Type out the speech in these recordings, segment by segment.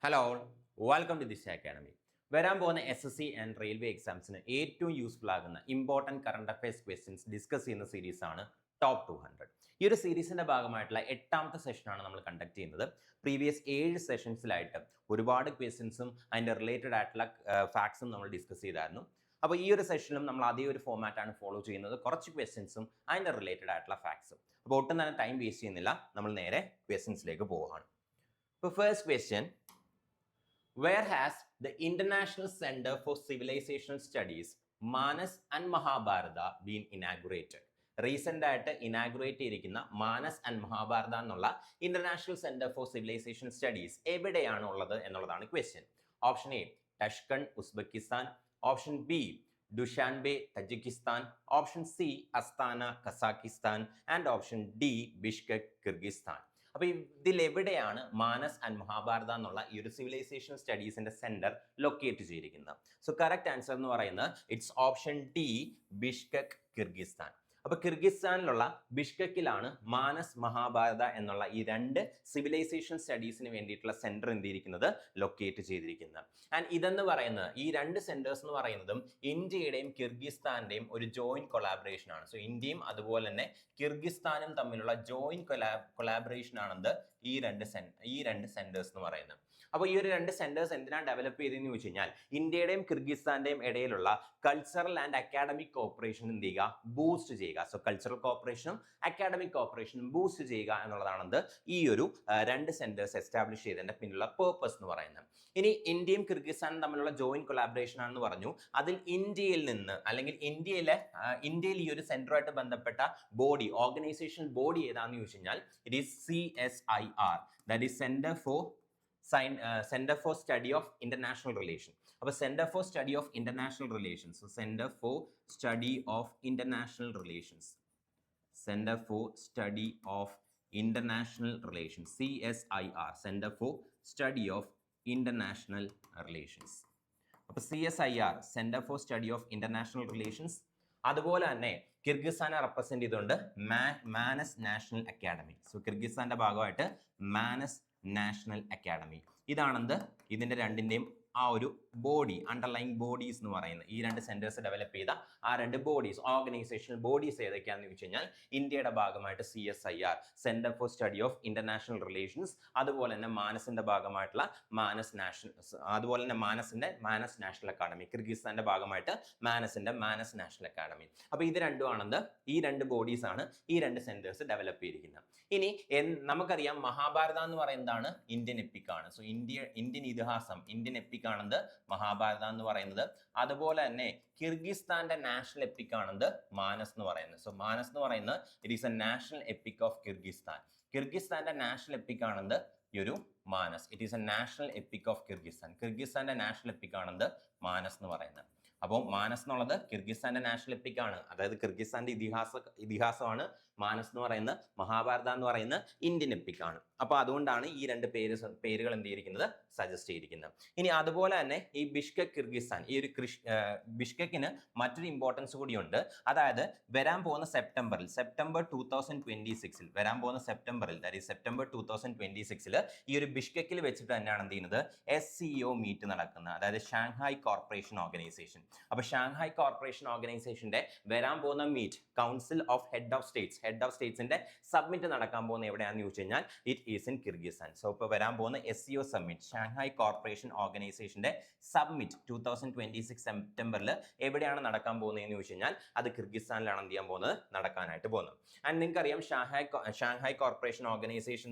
Hello all, welcome to this academy. വരാൻ പോകുന്ന SSC and railway എക്സാംസിന് ഏറ്റവും യൂസ്ഫുൾ ആകുന്ന important current affairs questions discuss ചെയ്യുന്ന സീരീസാണ് ടോപ്പ് 200. ഈ ഒരു സീരീസിന്റെ ഭാഗമായിട്ടുള്ള 8ാമത്തെ സെഷനാണ് നമ്മൾ കണ്ടക്ട് ചെയ്യുന്നത്. പ്രീവിയസ് 7 സെഷൻസിലായിട്ട് ഒരുപാട് ക്വസ്റ്റ്യൻസും അതിൻ്റെ റിലേറ്റഡ് ആയിട്ടുള്ള ഫാക്ട്സും നമ്മൾ ഡിസ്കസ് ചെയ്തായിരുന്നു. അപ്പോൾ ഈ ഒരു സെഷനിലും നമ്മൾ അതേ ഒരു ഫോമാറ്റാണ് ഫോളോ ചെയ്യുന്നത്. കുറച്ച് ക്വസ്റ്റ്യൻസും അതിൻ്റെ റിലേറ്റഡ് ആയിട്ടുള്ള ഫാക്ട്സും. അപ്പോൾ ഒട്ടും തന്നെ ടൈം വേസ്റ്റ് ചെയ്യുന്നില്ല, നമ്മൾ നേരെ ക്വസ്റ്റ്യൻസിലേക്ക് പോവുകയാണ്. ഇപ്പോൾ first question: Where has the International Center for Civilizational Studies, Manas and Mahabharata been inaugurated? Recent ആയിട്ട് ഇനാഗുറേറ്റ് ചെയ്തിരിക്കുന്ന മാനസ് ആൻഡ് മഹാഭാരത എന്നുള്ള international centre for civilisation studies എവിടെയാണ് ഉള്ളത് എന്നുള്ളതാണ് question. Option A Tashkent Uzbekistan, option B Dushanbe Tajikistan, option C Astana Kazakhstan and option D Bishkek Kyrgyzstan. അപ്പോൾ ഇതിൽ എവിടെയാണ് Manas and Mahabharata എന്നുള്ള ഈ ഒരു സിവിലൈസേഷൻ സ്റ്റഡീസിന്റെ സെന്റർ ലൊക്കേറ്റ് ചെയ്തിരിക്കുന്നത്? സോ കറക്റ്റ് ആൻസർ എന്ന് പറയുന്നത് it's option D Bishkek Kyrgyzstan. അപ്പോൾ കിർഗിസ്ഥാനിലുള്ള ബിഷ്കെക്കിലാണ് മാനസ് മഹാഭാരത എന്നുള്ള ഈ രണ്ട് സിവിലൈസേഷൻ സ്റ്റഡീസിന് വേണ്ടിയിട്ടുള്ള സെന്റർ എന്തിരിക്കുന്നത് ലൊക്കേറ്റ് ചെയ്തിരിക്കുന്നത്. ആൻഡ് ഇതെന്ന് പറയുന്നത് ഈ രണ്ട് സെന്റേഴ്സ് എന്ന് പറയുന്നതും ഇന്ത്യയുടെയും കിർഗിസ്ഥാന്റെയും ഒരു ജോയിന്റ് കൊളാബറേഷൻ ആണ്. സോ ഇന്ത്യയും അതുപോലെ തന്നെ കിർഗിസ്ഥാനും തമ്മിലുള്ള ജോയിന്റ് കൊളാബറേഷൻ ആണെന്ന് ഈ രണ്ട് സെന്റേഴ്സ് എന്ന് പറയുന്നത്. അപ്പോൾ ഈ ഒരു രണ്ട് സെന്റേഴ്സ് എന്തിനാണ് ഡെവലപ്പ് ചെയ്തതെന്ന് ചോദിച്ചു കഴിഞ്ഞാൽ ഇന്ത്യയുടെയും കിർഗിസ്ഥാന്റെയും ഇടയിലുള്ള കൾച്ചറൽ ആൻഡ് അക്കാഡമിക് കോപ്പറേഷൻ എന്ത് ചെയ്യുക, ബൂസ്റ്റ് ചെയ്യുക. സോ കൾച്ചറൽ കോപ്പറേഷനും അക്കാഡമിക് കോപ്പറേഷനും ബൂസ്റ്റ് ചെയ്യുക എന്നുള്ളതാണ് ഈ ഒരു രണ്ട് സെന്റേഴ്സ് എസ്റ്റാബ്ലിഷ് ചെയ്തതിന്റെ പിന്നിലുള്ള പേർപ്പസ് എന്ന് പറയുന്നത്. ഇനി ഇന്ത്യയും കിർഗിസ്ഥാനും തമ്മിലുള്ള ജോയിന്റ് കൊളാബറേഷൻ ആണെന്ന് പറഞ്ഞു. അതിൽ ഇന്ത്യയിൽ നിന്ന് അല്ലെങ്കിൽ ഇന്ത്യയിൽ ഈ ഒരു സെന്ററുമായിട്ട് ബന്ധപ്പെട്ട ബോഡി ഓർഗനൈസേഷൻ ബോഡി ഏതാണെന്ന് ചോദിച്ചു കഴിഞ്ഞാൽ it is CSIR, that is centre for study of international relation. അപ്പോൾ centre for study of international relations, centre for study of international relations, centre for study of international relations, CSIR, centre for study of international relations. അപ്പോൾ CSIR, centre for study of international relations. അതുപോലെ തന്നെ കിർഗിസ്ഥാനെ represent ചെയ്തുകൊണ്ട് Manas national academy. So കിർഗിസ്ഥാന്റെ ഭാഗമായിട്ട് Manas national academy. ഇതാണെന്ത് ഇതിന്റെ രണ്ടിന്റെയും ആ ഒരു ബോഡി, അണ്ടർലൈൻ ബോഡീസ് എന്ന് പറയുന്നത്. ഈ രണ്ട് സെന്റേഴ്സ് ഡെവലപ്പ് ചെയ്ത ആ രണ്ട് ബോഡീസ്, ഓർഗനൈസേഷണൽ ബോഡീസ് ഏതൊക്കെയാണെന്ന് ചോദിച്ചു കഴിഞ്ഞാൽ ഇന്ത്യയുടെ ഭാഗമായിട്ട് CSIR, centre for study of international relations, അതുപോലെ തന്നെ മാനസിന്റെ ഭാഗമായിട്ടുള്ള മാനസ് നാഷണൽ അക്കാഡമി, കിർഗിസ്ഥാന്റെ ഭാഗമായിട്ട് മാനസ് നാഷണൽ അക്കാഡമി. അപ്പൊ ഇത് രണ്ടുമാണെന്ത് ഈ രണ്ട് ബോഡീസ് ആണ് ഈ രണ്ട് സെന്റേഴ്സ് ഡെവലപ്പ് ചെയ്തിരിക്കുന്നത്. ഇനി നമുക്കറിയാം മഹാഭാരത എന്ന് പറയുന്നതാണ് ഇന്ത്യൻ എപ്പിക്കാണ്. സോ ഇന്ത്യൻ ഇതിഹാസം, ഇന്ത്യൻ എപ്പിക് ആണെന്ന് മഹാഭാരത എന്ന് പറയുന്നത്. അതുപോലെ തന്നെ കിർഗിസ്ഥാന്റെ നാഷണൽ എപ്പിക് ആണെന്ന് മാനസ് എന്ന് പറയുന്നത്. സോ മാനസ് എന്ന് പറയുന്നത് it is a national epic of Kyrgyzstan. കിർഗിസ്ഥാന്റെ നാഷണൽ എപ്പിക് ആണെന്ന് ഈ ഒരു Manas. It is a national epic of Kyrgyzstan. കിർഗിസ്ഥാന്റെ നാഷണൽ എപ്പിക് ആണെന്ന് മാനസ് എന്ന് പറയുന്നത്. അപ്പോൾ മാനസ് എന്നുള്ളത് കിർഗിസ്ഥാന്റെ നാഷണൽ എപ്പിക് ആണ്, അതായത് കിർഗിസ്ഥാന്റെ ഇതിഹാസമാണ് മാനസ് എന്ന് പറയുന്നത്. മഹാഭാരത എന്ന് പറയുന്നത് ഇന്ത്യൻ എപ്പിക് ആണ്. അപ്പോൾ അതുകൊണ്ടാണ് ഈ രണ്ട് പേരുകൾ എന്ത് ചെയ്തിരിക്കുന്നത് സജസ്റ്റ് ചെയ്തിരിക്കുന്നത്. ഇനി അതുപോലെ തന്നെ ഈ ബിഷ്കെക് കിർഗിസ്ഥാൻ, ഈ ഒരു ബിഷ്കെക്കിന് മറ്റൊരു ഇമ്പോർട്ടൻസ് കൂടിയുണ്ട്. അതായത് വരാൻ പോകുന്ന സെപ്റ്റംബർ 2026 വരാൻ പോകുന്ന സെപ്റ്റംബറിൽ, ദാറ്റ് ഈസ് സെപ്റ്റംബർ 2026 ഈ ഒരു ബിഷ്കെക്കിൽ വെച്ചിട്ട് തന്നെയാണ് എന്ത് ചെയ്യുന്നത് SCO മീറ്റ് നടക്കുന്നത്, അതായത് ഷാങ്ഹായ് കോർപ്പറേഷൻ ഓർഗനൈസേഷൻ. അപ്പൊ ഷാങ്ഹായ് കോർപ്പറേഷൻ ഓർഗനൈസേഷന്റെ വരാൻ പോകുന്ന meet, council of head of സ്റ്റേറ്റ്സിന്റെ സബ്മിറ്റ് നടക്കാൻ പോകുന്ന എവിടെയാണെന്ന് ചോദിച്ചു കഴിഞ്ഞാൽ it is in Kyrgyzstan. So ഇപ്പോൾ വരാൻ പോകുന്ന SCO സബ്മിറ്റ്, ഷാങ്ഹായ് കോർപ്പറേഷൻ ഓർഗനൈസേഷന്റെ സബ്മിറ്റ് 2026 സെപ്റ്റംബറിൽ എവിടെയാണ് നടക്കാൻ പോകുന്നതെന്ന് ചോദിച്ചു കഴിഞ്ഞാൽ അത് കിർഗിസ്ഥാനിലാണ് എന്ത് ചെയ്യാൻ പോകുന്നത് നടക്കാനായിട്ട് പോകുന്നത്. ആൻഡ് നിങ്ങൾക്കറിയാം ഷാങ്ഹായ് കോർപ്പറേഷൻ ഓർഗനൈസേഷൻ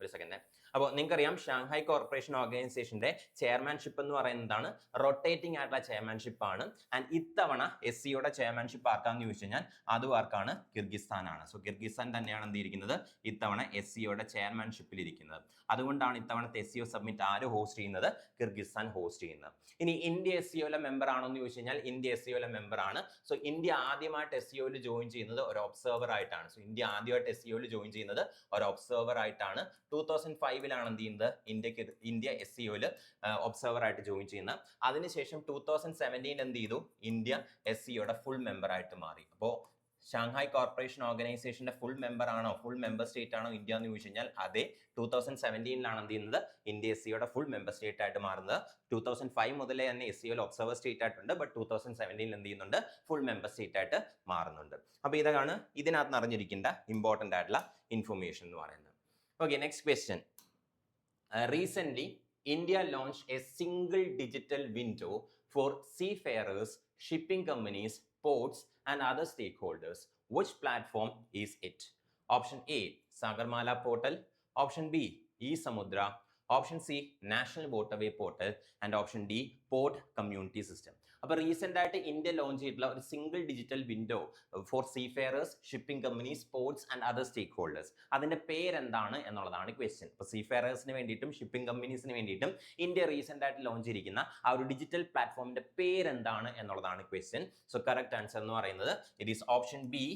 ഒരു സെക്കൻഡ്. അപ്പോൾ നിങ്ങൾക്കറിയാം ഷാങ്ഹായ് കോർപ്പറേഷൻ ഓർഗനൈസേഷന്റെ ചെയർമാൻഷിപ്പ് എന്ന് പറയുന്നതാണ് റൊട്ടേറ്റിംഗ് ആയിട്ടുള്ള ചെയർമാൻഷിപ്പ് ആണ്. ആൻഡ് ഇത്തവണ SCOയുടെ ചെയർമാൻഷിപ്പ് ആർക്കാന്ന് ചോദിച്ചു കഴിഞ്ഞാൽ അതും ആർക്കാണ്, കിർഗിസ്ഥാനാണ്. സോ കിർഗിസ്ഥാൻ തന്നെയാണ് എന്ത് ചെയ്തിരിക്കുന്നത് ഇത്തവണ SCOയുടെ ചെയർമാൻഷിപ്പിൽ ഇരിക്കുന്നത്. അതുകൊണ്ടാണ് ഇത്തവണത്തെ SCO സബ്മിറ്റ് ആര് ഹോസ്റ്റ് ചെയ്യുന്നത്, കിർഗിസ്ഥാൻ ഹോസ്റ്റ് ചെയ്യുന്നത്. ഇനി ഇന്ത്യ SCOയിലെ മെമ്പർ ആണോ എന്ന് ചോദിച്ചു കഴിഞ്ഞാൽ ഇന്ത്യ SCOയിലെ മെമ്പർ ആണ്. സോ ഇന്ത്യ ആദ്യമായിട്ട് SCOയിൽ ജോയിൻ ചെയ്യുന്നത് ഒരു ഒബ്സർവർ ആയിട്ടാണ്. സോ ഇന്ത്യ ആദ്യമായിട്ട് SCOയിൽ ജോയിൻ ചെയ്യുന്നത് ഒരു ഒബ്സർവർ ആയിട്ടാണ്. 2005 എന്ത് ചെയ്യുന്നത് ഇന്ത്യ SCOയിൽ ഒബ്സർവർ ആയിട്ട് ജോയിൻ ചെയ്യുന്നത്. അതിനുശേഷം 2017 എന്ത് ചെയ്തു, ഇന്ത്യ SCOയുടെ ഫുൾ മെമ്പർ ആയിട്ട് മാറി. അപ്പോൾ ഷാങ്ഹായ് കോർപ്പറേഷൻ ഓർഗനൈസേഷന്റെ ഫുൾ മെമ്പർ ആണോ, ഫുൾ മെമ്പർ സ്റ്റേറ്റ് ആണോ ഇന്ത്യ എന്ന് ചോദിച്ചു കഴിഞ്ഞാൽ അതെ. 2017 എന്ത് ചെയ്യുന്നത്, ഇന്ത്യ SCOയുടെ ഫുൾ മെമ്പർ സ്റ്റേറ്റ് ആയിട്ട് മാറുന്നത്. 2005 മുതലേ തന്നെ SCOയിൽ ഒബ്സർവർ സ്റ്റേറ്റ് ആയിട്ടുണ്ട്. ബട്ട് 2017 എന്ത് ചെയ്യുന്നുണ്ട്, ഫുൾ മെമ്പർ സ്റ്റേറ്റ് ആയിട്ട് മാറുന്നുണ്ട്. അപ്പൊ ഇതാണ് ഇതിനകത്ത് അറിഞ്ഞിരിക്കേണ്ട ഇമ്പോർട്ടന്റ് ആയിട്ടുള്ള ഇൻഫർമേഷൻ എന്ന് പറയുന്നത്. Okay, next question. Recently, India launched a single digital window for seafarers, shipping companies, ports, and other stakeholders. Which platform is it? Option A, Sagarmala Portal. Option B, eSamudra. Option C, National Waterway Portal. And option D, Port Community System. അപ്പോൾ recent ആയിട്ട് India launch ചെയ്തിട്ടുള്ള ഒരു single digital window for seafarers, shipping companies, ports and other stakeholders. അതിന്റെ പേരെന്താണ് എന്നുള്ളതാണ് question. ഇപ്പോൾ സീഫെയറേഴ്സിന് വേണ്ടിയിട്ടും shipping കമ്പനീസിന് വേണ്ടിയിട്ടും ഇന്ത്യ റീസെന്റ് ആയിട്ട് ലോഞ്ച് ചെയ്തിരിക്കുന്ന ആ ഒരു ഡിജിറ്റൽ പ്ലാറ്റ്ഫോമിന്റെ പേരെന്താണ് എന്നുള്ളതാണ് ക്വസ്റ്റ്യൻ. സോ കറക്റ്റ് ആൻസർ എന്ന് പറയുന്നത് it is option B,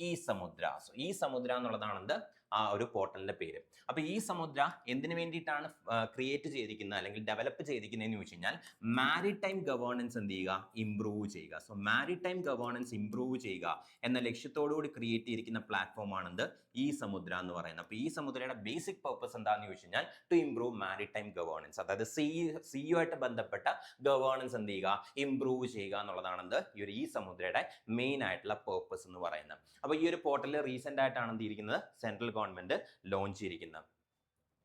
eSamudra. So eSamudra എന്നുള്ളതാണ് ആ ഒരു പോർട്ടലിന്റെ പേര്. അപ്പൊ eSamudra എന്തിനു വേണ്ടിയിട്ടാണ് ക്രിയേറ്റ് ചെയ്തിരിക്കുന്നത് അല്ലെങ്കിൽ ഡെവലപ്പ് ചെയ്തിരിക്കുന്നതെന്ന് ചോദിച്ചു കഴിഞ്ഞാൽ മാരിടൈം ഗവേണൻസ് എന്ത് ചെയ്യുക, ഇംപ്രൂവ് ചെയ്യുക. സോ മാരിടൈം ഗവേണൻസ് ഇംപ്രൂവ് ചെയ്യുക എന്ന ലക്ഷ്യത്തോടുകൂടി ക്രിയേറ്റ് ചെയ്തിരിക്കുന്ന പ്ലാറ്റ്ഫോം ആണെന്ത്, eSamudra എന്ന് പറയുന്നത്. അപ്പൊ eSamudra ബേസിക് പർപ്പസ് എന്താണെന്ന് ചോദിച്ചു കഴിഞ്ഞാൽ ടു ഇംപ്രൂവ് മാരിടൈം ഗവേണൻസ്, അതായത് സിയുമായിട്ട് ബന്ധപ്പെട്ട ഗവേണൻസ് എന്ത് ചെയ്യുക, ഇംപ്രൂവ് ചെയ്യുക എന്നുള്ളതാണ് ഈ ഒരു eSamudra മെയിൻ ആയിട്ടുള്ള പർപ്പസ് എന്ന് പറയുന്നത്. അപ്പൊ ഈ ഒരു പോർട്ടൽ റീസെന്റ് ആയിട്ടാണ് എന്ത് ചെയ്തിരിക്കുന്നത്, സെൻട്രൽ ഗവൺമെന്റ് ലോഞ്ച് ചെയ്തിരിക്കുന്നത്.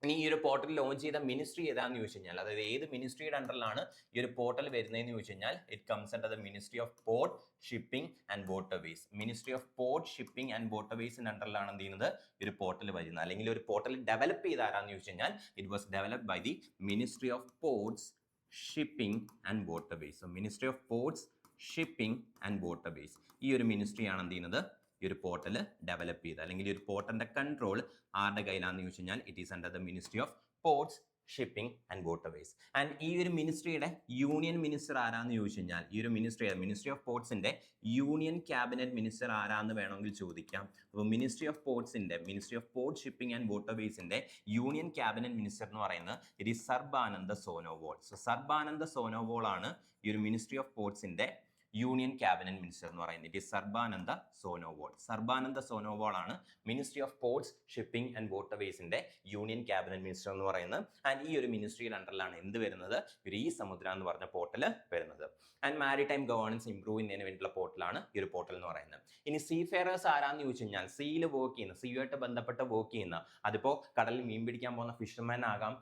ഇനി ഈ ഒരു പോർട്ടൽ ലോഞ്ച് ചെയ്ത മിനിസ്ട്രി ഏതാണെന്ന് ചോദിച്ചു കഴിഞ്ഞാൽ, അതായത് ഏത് മിനിസ്ട്രിയുടെ അണ്ടറിലാണ് ഈ ഒരു പോർട്ടൽ വരുന്നതെന്ന് ചോദിച്ചു കഴിഞ്ഞാൽ it comes under the ministry of port, shipping and waterways. Ministry of port, shipping and വാട്ടർവേസിന്റെ അണ്ടറിലാണ് എന്ത് ചെയ്യുന്നത്, ഈ ഒരു പോർട്ടൽ വരുന്നത്. അല്ലെങ്കിൽ ഒരു പോർട്ടൽ ഡെവലപ്പ് ചെയ്ത ആരാന്ന് ചോദിച്ചു കഴിഞ്ഞാൽ it was developed by the ministry of ports, shipping and waterways. So ministry of ports, shipping and waterways, ഈ ഒരു മിനിസ്ട്രിയാണ് എന്ത് ചെയ്യുന്നത്, ഈ ഒരു പോർട്ടൽ ഡെവലപ്പ് ചെയ്ത്, അല്ലെങ്കിൽ ഈ ഒരു പോർട്ടലിന്റെ കൺട്രോൾ ആരുടെ കയ്യിലാണെന്ന് ചോദിച്ചു കഴിഞ്ഞാൽ it is under the ministry of ports, shipping and waterways. And ഈ ഒരു മിനിസ്ട്രിയുടെ യൂണിയൻ മിനിസ്റ്റർ ആരാന്ന് ചോദിച്ചു കഴിഞ്ഞാൽ, ഈ ഒരു മിനിസ്ട്രി ഓഫ് പോർട്സിന്റെ യൂണിയൻ ക്യാബിനറ്റ് മിനിസ്റ്റർ ആരാന്ന് വേണമെങ്കിൽ ചോദിക്കാം. അപ്പോൾ മിനിസ്ട്രി ഓഫ് പോർട്സിന്റെ, ministry of port, shipping and വാട്ടർവേസിന്റെ യൂണിയൻ ക്യാബിനറ്റ് മിനിസ്റ്റർ എന്ന് പറയുന്നത് it is Sarbananda Sonowal. So Sarbananda Sonowal ആണ് ഈ ഒരു മിനിസ്ട്രി ഓഫ് പോർട്സിന്റെ യൂണിയൻ ക്യാബിനറ്റ് മിനിസ്റ്റർ എന്ന് പറയുന്നത്. It is Sarbananda Sonowal. സർബാനന്ദ സോനോവാൾ ആണ് ministry of ports, shipping and വാട്ടർവേസിന്റെ യൂണിയൻ ക്യാബിനറ്റ് മിനിസ്റ്റർ എന്ന് പറയുന്നത്. ആൻഡ് ഈ ഒരു മിനിസ്ട്രിയുടെ അണ്ടറിലാണ് എന്ത് വരുന്നത്, ഒരു eSamudra എന്ന് പറഞ്ഞ പോർട്ടൽ വരുന്നത്. ആൻഡ് മാരിടൈം ഗവേണൻസ് ഇംപ്രൂവ് ചെയ്യുന്നതിന് വേണ്ടിയുള്ള പോർട്ടലാണ് ഈ ഒരു പോർട്ടൽ എന്ന് പറയുന്നത്. ഇനി സീഫെയറേഴ്സ് ആരാന്ന് ചോദിച്ചു കഴിഞ്ഞാൽ, സീയിൽ വർക്ക് ചെയ്യുന്ന, സീയുമായിട്ട് ബന്ധപ്പെട്ട് വർക്ക് ചെയ്യുന്ന, അതിപ്പോ കടലിൽ മീൻ പിടിക്കാൻ പോകുന്ന ഫിഷർമാൻ ആകാം,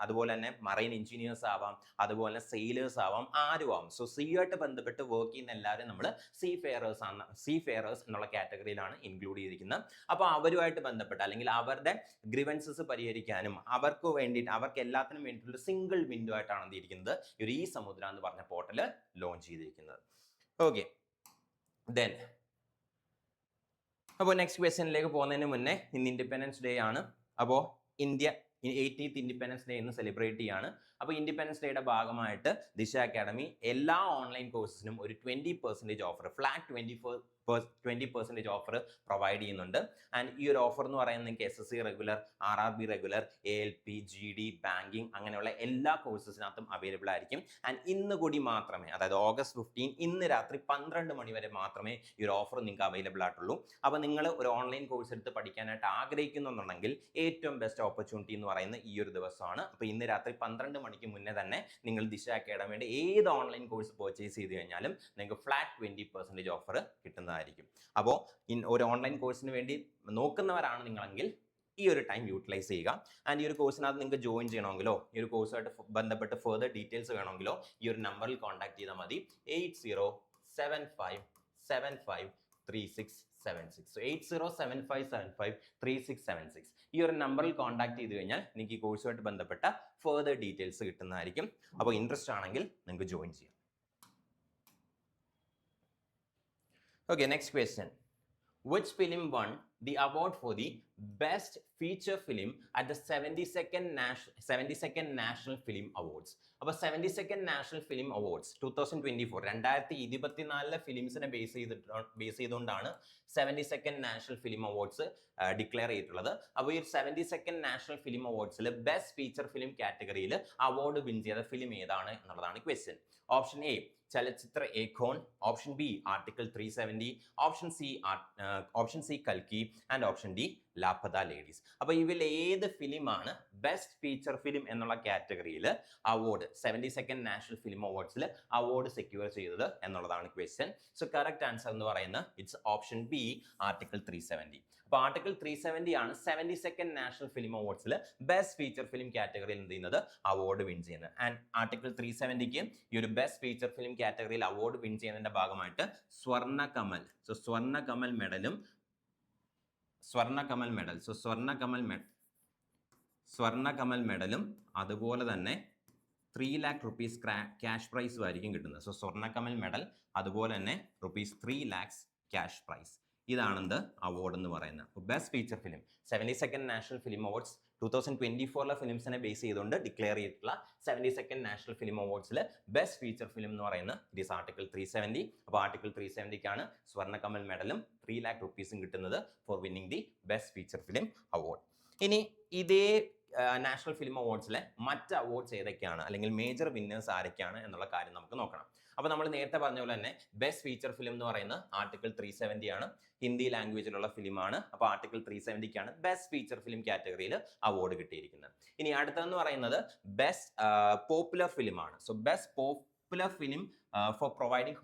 അതുപോലെ തന്നെ മറൈൻ എഞ്ചിനീയേഴ്സ് ആവാം, അതുപോലെ സെയിലേഴ്സ് ആവാം, ആരും ആവാം. സോ സീയുമായിട്ട് ബന്ധപ്പെട്ട് വർക്ക് ചെയ്യുന്ന എല്ലാവരും നമ്മൾ സീഫെയറേഴ്സ് എന്നുള്ള കാറ്റഗറിയിലാണ് ഇൻക്ലൂഡ് ചെയ്തിരിക്കുന്നത്. അപ്പോൾ അവരുമായിട്ട് ബന്ധപ്പെട്ട് അല്ലെങ്കിൽ അവരുടെ ഗ്രിവൻസസ് പരിഹരിക്കാനും അവർക്ക് എല്ലാത്തിനും വേണ്ടിയിട്ടുള്ള സിംഗിൾ വിൻഡോ ആയിട്ടാണ് എന്തിരിക്കുന്നത് ഈ ഒരു eSamudra എന്ന് പറഞ്ഞ പോർട്ടൽ ലോഞ്ച് ചെയ്തിരിക്കുന്നത്. ഓക്കെ, ദെൻ അപ്പോൾ നെക്സ്റ്റ് ക്വസ്റ്റ്യനിലേക്ക് പോകുന്നതിന് മുന്നേ ഇന്ന് ഇൻഡിപെൻഡൻസ് ഡേ ആണ്. അപ്പോൾ ഇന്ത്യ 18th ഇൻഡിപെൻഡൻസ് ഡേ ഇന്ന് സെലിബ്രേറ്റ് ചെയ്യാണ്. അപ്പോൾ ഇൻഡിപെൻഡൻസ് ഡേയുടെ ഭാഗമായിട്ട് ദിശ അക്കാഡമി എല്ലാ ഓൺലൈൻ കോഴ്സിനും ഒരു 20% ഓഫർ, ഫ്ലാറ്റ് 20% ഓഫർ പ്രൊവൈഡ് ചെയ്യുന്നുണ്ട്. ആൻഡ് ഈ ഒരു ഓഫർ എന്ന് പറയുന്നത് നിങ്ങൾക്ക് SSC regular, RRB regular, ALP, GD, banking അങ്ങനെയുള്ള എല്ലാ കോഴ്സസിനകത്തും അവൈലബിൾ ആയിരിക്കും. ആൻഡ് ഇന്ന് കൂടി മാത്രമേ, അതായത് August 15 ഇന്ന് രാത്രി 12 മണി വരെ മാത്രമേ ഈ ഒരു ഓഫർ നിങ്ങൾക്ക് അവൈലബിൾ ആയിട്ടുള്ളൂ. അപ്പോൾ നിങ്ങൾ ഒരു ഓൺലൈൻ കോഴ്സ് എടുത്ത് പഠിക്കാനായിട്ട് ആഗ്രഹിക്കുന്നുണ്ടെങ്കിൽ ഏറ്റവും ബെസ്റ്റ് ഓപ്പർച്യൂണിറ്റി എന്ന് പറയുന്നത് ഈ ഒരു ദിവസമാണ്. അപ്പോൾ ഇന്ന് രാത്രി 12 മണിക്ക് മുന്നേ തന്നെ നിങ്ങൾ ദിശ അക്കാഡമിയുടെ ഏത് ഓൺലൈൻ കോഴ്സ് പർച്ചേസ് ചെയ്ത് കഴിഞ്ഞാലും നിങ്ങൾക്ക് ഫ്ലാറ്റ് 20% ഓഫർ കിട്ടുന്നതായിരിക്കും. അപ്പോൾ ഒരു ഓൺലൈൻ കോഴ്സിന് വേണ്ടി നോക്കുന്നവരാണ് നിങ്ങളെങ്കിൽ ഈ ഒരു ടൈം യൂട്ടിലൈസ് ചെയ്യുക. ആൻഡ് ഈ ഒരു കോഴ്സിനകത്ത് നിങ്ങൾക്ക് ജോയിൻ ചെയ്യണമെങ്കിലോ ഈ ഒരു കോഴ്സുമായിട്ട് ബന്ധപ്പെട്ട് ഫർദർ ഡീറ്റെയിൽസ് വേണമെങ്കിലോ ഈ ഒരു നമ്പറിൽ കോൺടാക്ട് ചെയ്താൽ മതി. 8075753676. സോ 8075753676 ഈ ഒരു നമ്പറിൽ കോൺടാക്ട് ചെയ്ത് കഴിഞ്ഞാൽ നിങ്ങൾക്ക് ഈ കോഴ്സുമായിട്ട് ബന്ധപ്പെട്ട ഫർദർ ഡീറ്റെയിൽസ് കിട്ടുന്നതായിരിക്കും. അപ്പോൾ ഇൻട്രസ്റ്റ് ആണെങ്കിൽ നിങ്ങൾക്ക് ജോയിൻ ചെയ്യാം. Okay, next question. Which film won the award for the best feature film at the 72nd national film awards. അപ്പോൾ 72nd നാഷണൽ ഫിലിം അവാർഡ്സ് 2024 ഫിലിംസിനെ ബേസ് ചെയ്തുകൊണ്ടാണ് 72nd national film awards declare ചെയ്തിട്ടുള്ളത്. അപ്പോൾ ഈ 72nd national film അവാർഡ്സിൽ best feature film കാറ്റഗറിയിൽ award win ചെയ്ത film ഏതാണ് എന്നുള്ളതാണ് question. Option A Chalachitra Acchon, option B article 370, option C കൽക്കി and option D Laapataa ladies. അപ്പൊ ഇതിൽ ഏത് ഫിലിമാണ് ബെസ്റ്റ് ഫീച്ചർ ഫിലിം എന്നുള്ള കാറ്റഗറിയിൽ അവാർഡ് 72nd നാഷണൽ ഫിലിം അവാർഡ്സിൽ അവാർഡ് സെക്യൂർ ചെയ്തത് എന്നുള്ളതാണ് ക്വസ്റ്റ്യൻ. സോ കറക്റ്റ് ആൻസർ എന്ന് പറയുന്നത് ഇറ്റ്സ് ഓപ്ഷൻ ബി ആർട്ടിക്കിൾ 370. അപ്പോൾ ആർട്ടിക്കിൾ 370 ആണ് 72nd നാഷണൽ ഫിലിം അവാർഡ്സിൽ ബെസ്റ്റ് ഫീച്ചർ ഫിലിം കാറ്റഗറിയിൽ എന്ത് ചെയ്യുന്നത് അവാർഡ് വിൻ ചെയ്യുന്നത്. ആൻഡ് ആർട്ടിക്കിൾ 370ക്ക് ഈ ഒരു ബെസ്റ്റ് ഫീച്ചർ ഫിലിം കാറ്റഗറിയിൽ അവാർഡ് വിൻ ചെയ്യുന്നതിന്റെ ഭാഗമായിട്ട് സ്വർണ്ണ കമൽ മെഡലും അതുപോലെ തന്നെ 3 lakh rupees ക്യാഷ് പ്രൈസും ആയിരിക്കും കിട്ടുന്നത്. സോ സ്വർണ്ണ കമൽ മെഡൽ അതുപോലെ തന്നെ ₹3 lakhs ക്യാഷ് പ്രൈസ്. ഇതാണെന്ത് അവാർഡ് എന്ന് പറയുന്നത്. Best feature film 72nd national film awards 2024 ഫിലിംസിനെ ബേസ് ചെയ്തുകൊണ്ട് ഡിക്ലെയർ ചെയ്തിട്ടുള്ള 72nd നാഷണൽ ഫിലിം അവാർഡ്സിൽ ബെസ്റ്റ് ഫീച്ചർ ഫിലിം എന്ന് പറയുന്നത് ഇറ്റ് ഈസ് ആർട്ടിക്കിൾ 370. അപ്പോൾ ആർട്ടിക്കിൾ 370ക്കാണ് സ്വർണ്ണ കമൽ മെഡലും 3 lakh rupees കിട്ടുന്നത് for winning the best feature film award. ഇനി ഇതേ നാഷണൽ ഫിലിം അവാർഡ്സിലെ മറ്റ് അവാർഡ്സ് ഏതൊക്കെയാണ് അല്ലെങ്കിൽ മേജർ വിന്നേഴ്സ് ആരൊക്കെയാണ് എന്നുള്ള കാര്യം നമുക്ക് നോക്കണം. അപ്പോൾ നമ്മൾ നേരത്തെ പറഞ്ഞ പോലെ തന്നെ ബെസ്റ്റ് ഫീച്ചർ ഫിലിം എന്ന് പറയുന്നത് ആർട്ടിക്കിൾ 370 ആണ്. ഹിന്ദി ലാംഗ്വേജിലുള്ള ഫിലിമാണ്. അപ്പോൾ ആർട്ടിക്കിൾ 370ക്കാണ് ബെസ്റ്റ് ഫീച്ചർ ഫിലിം കാറ്റഗറിയിൽ അവാർഡ് കിട്ടിയിരിക്കുന്നത്. ഇനി അടുത്തതെന്ന് പറയുന്നത് ബെസ്റ്റ് പോപ്പുലർ ഫിലിം ആണ്. So best popular film for providing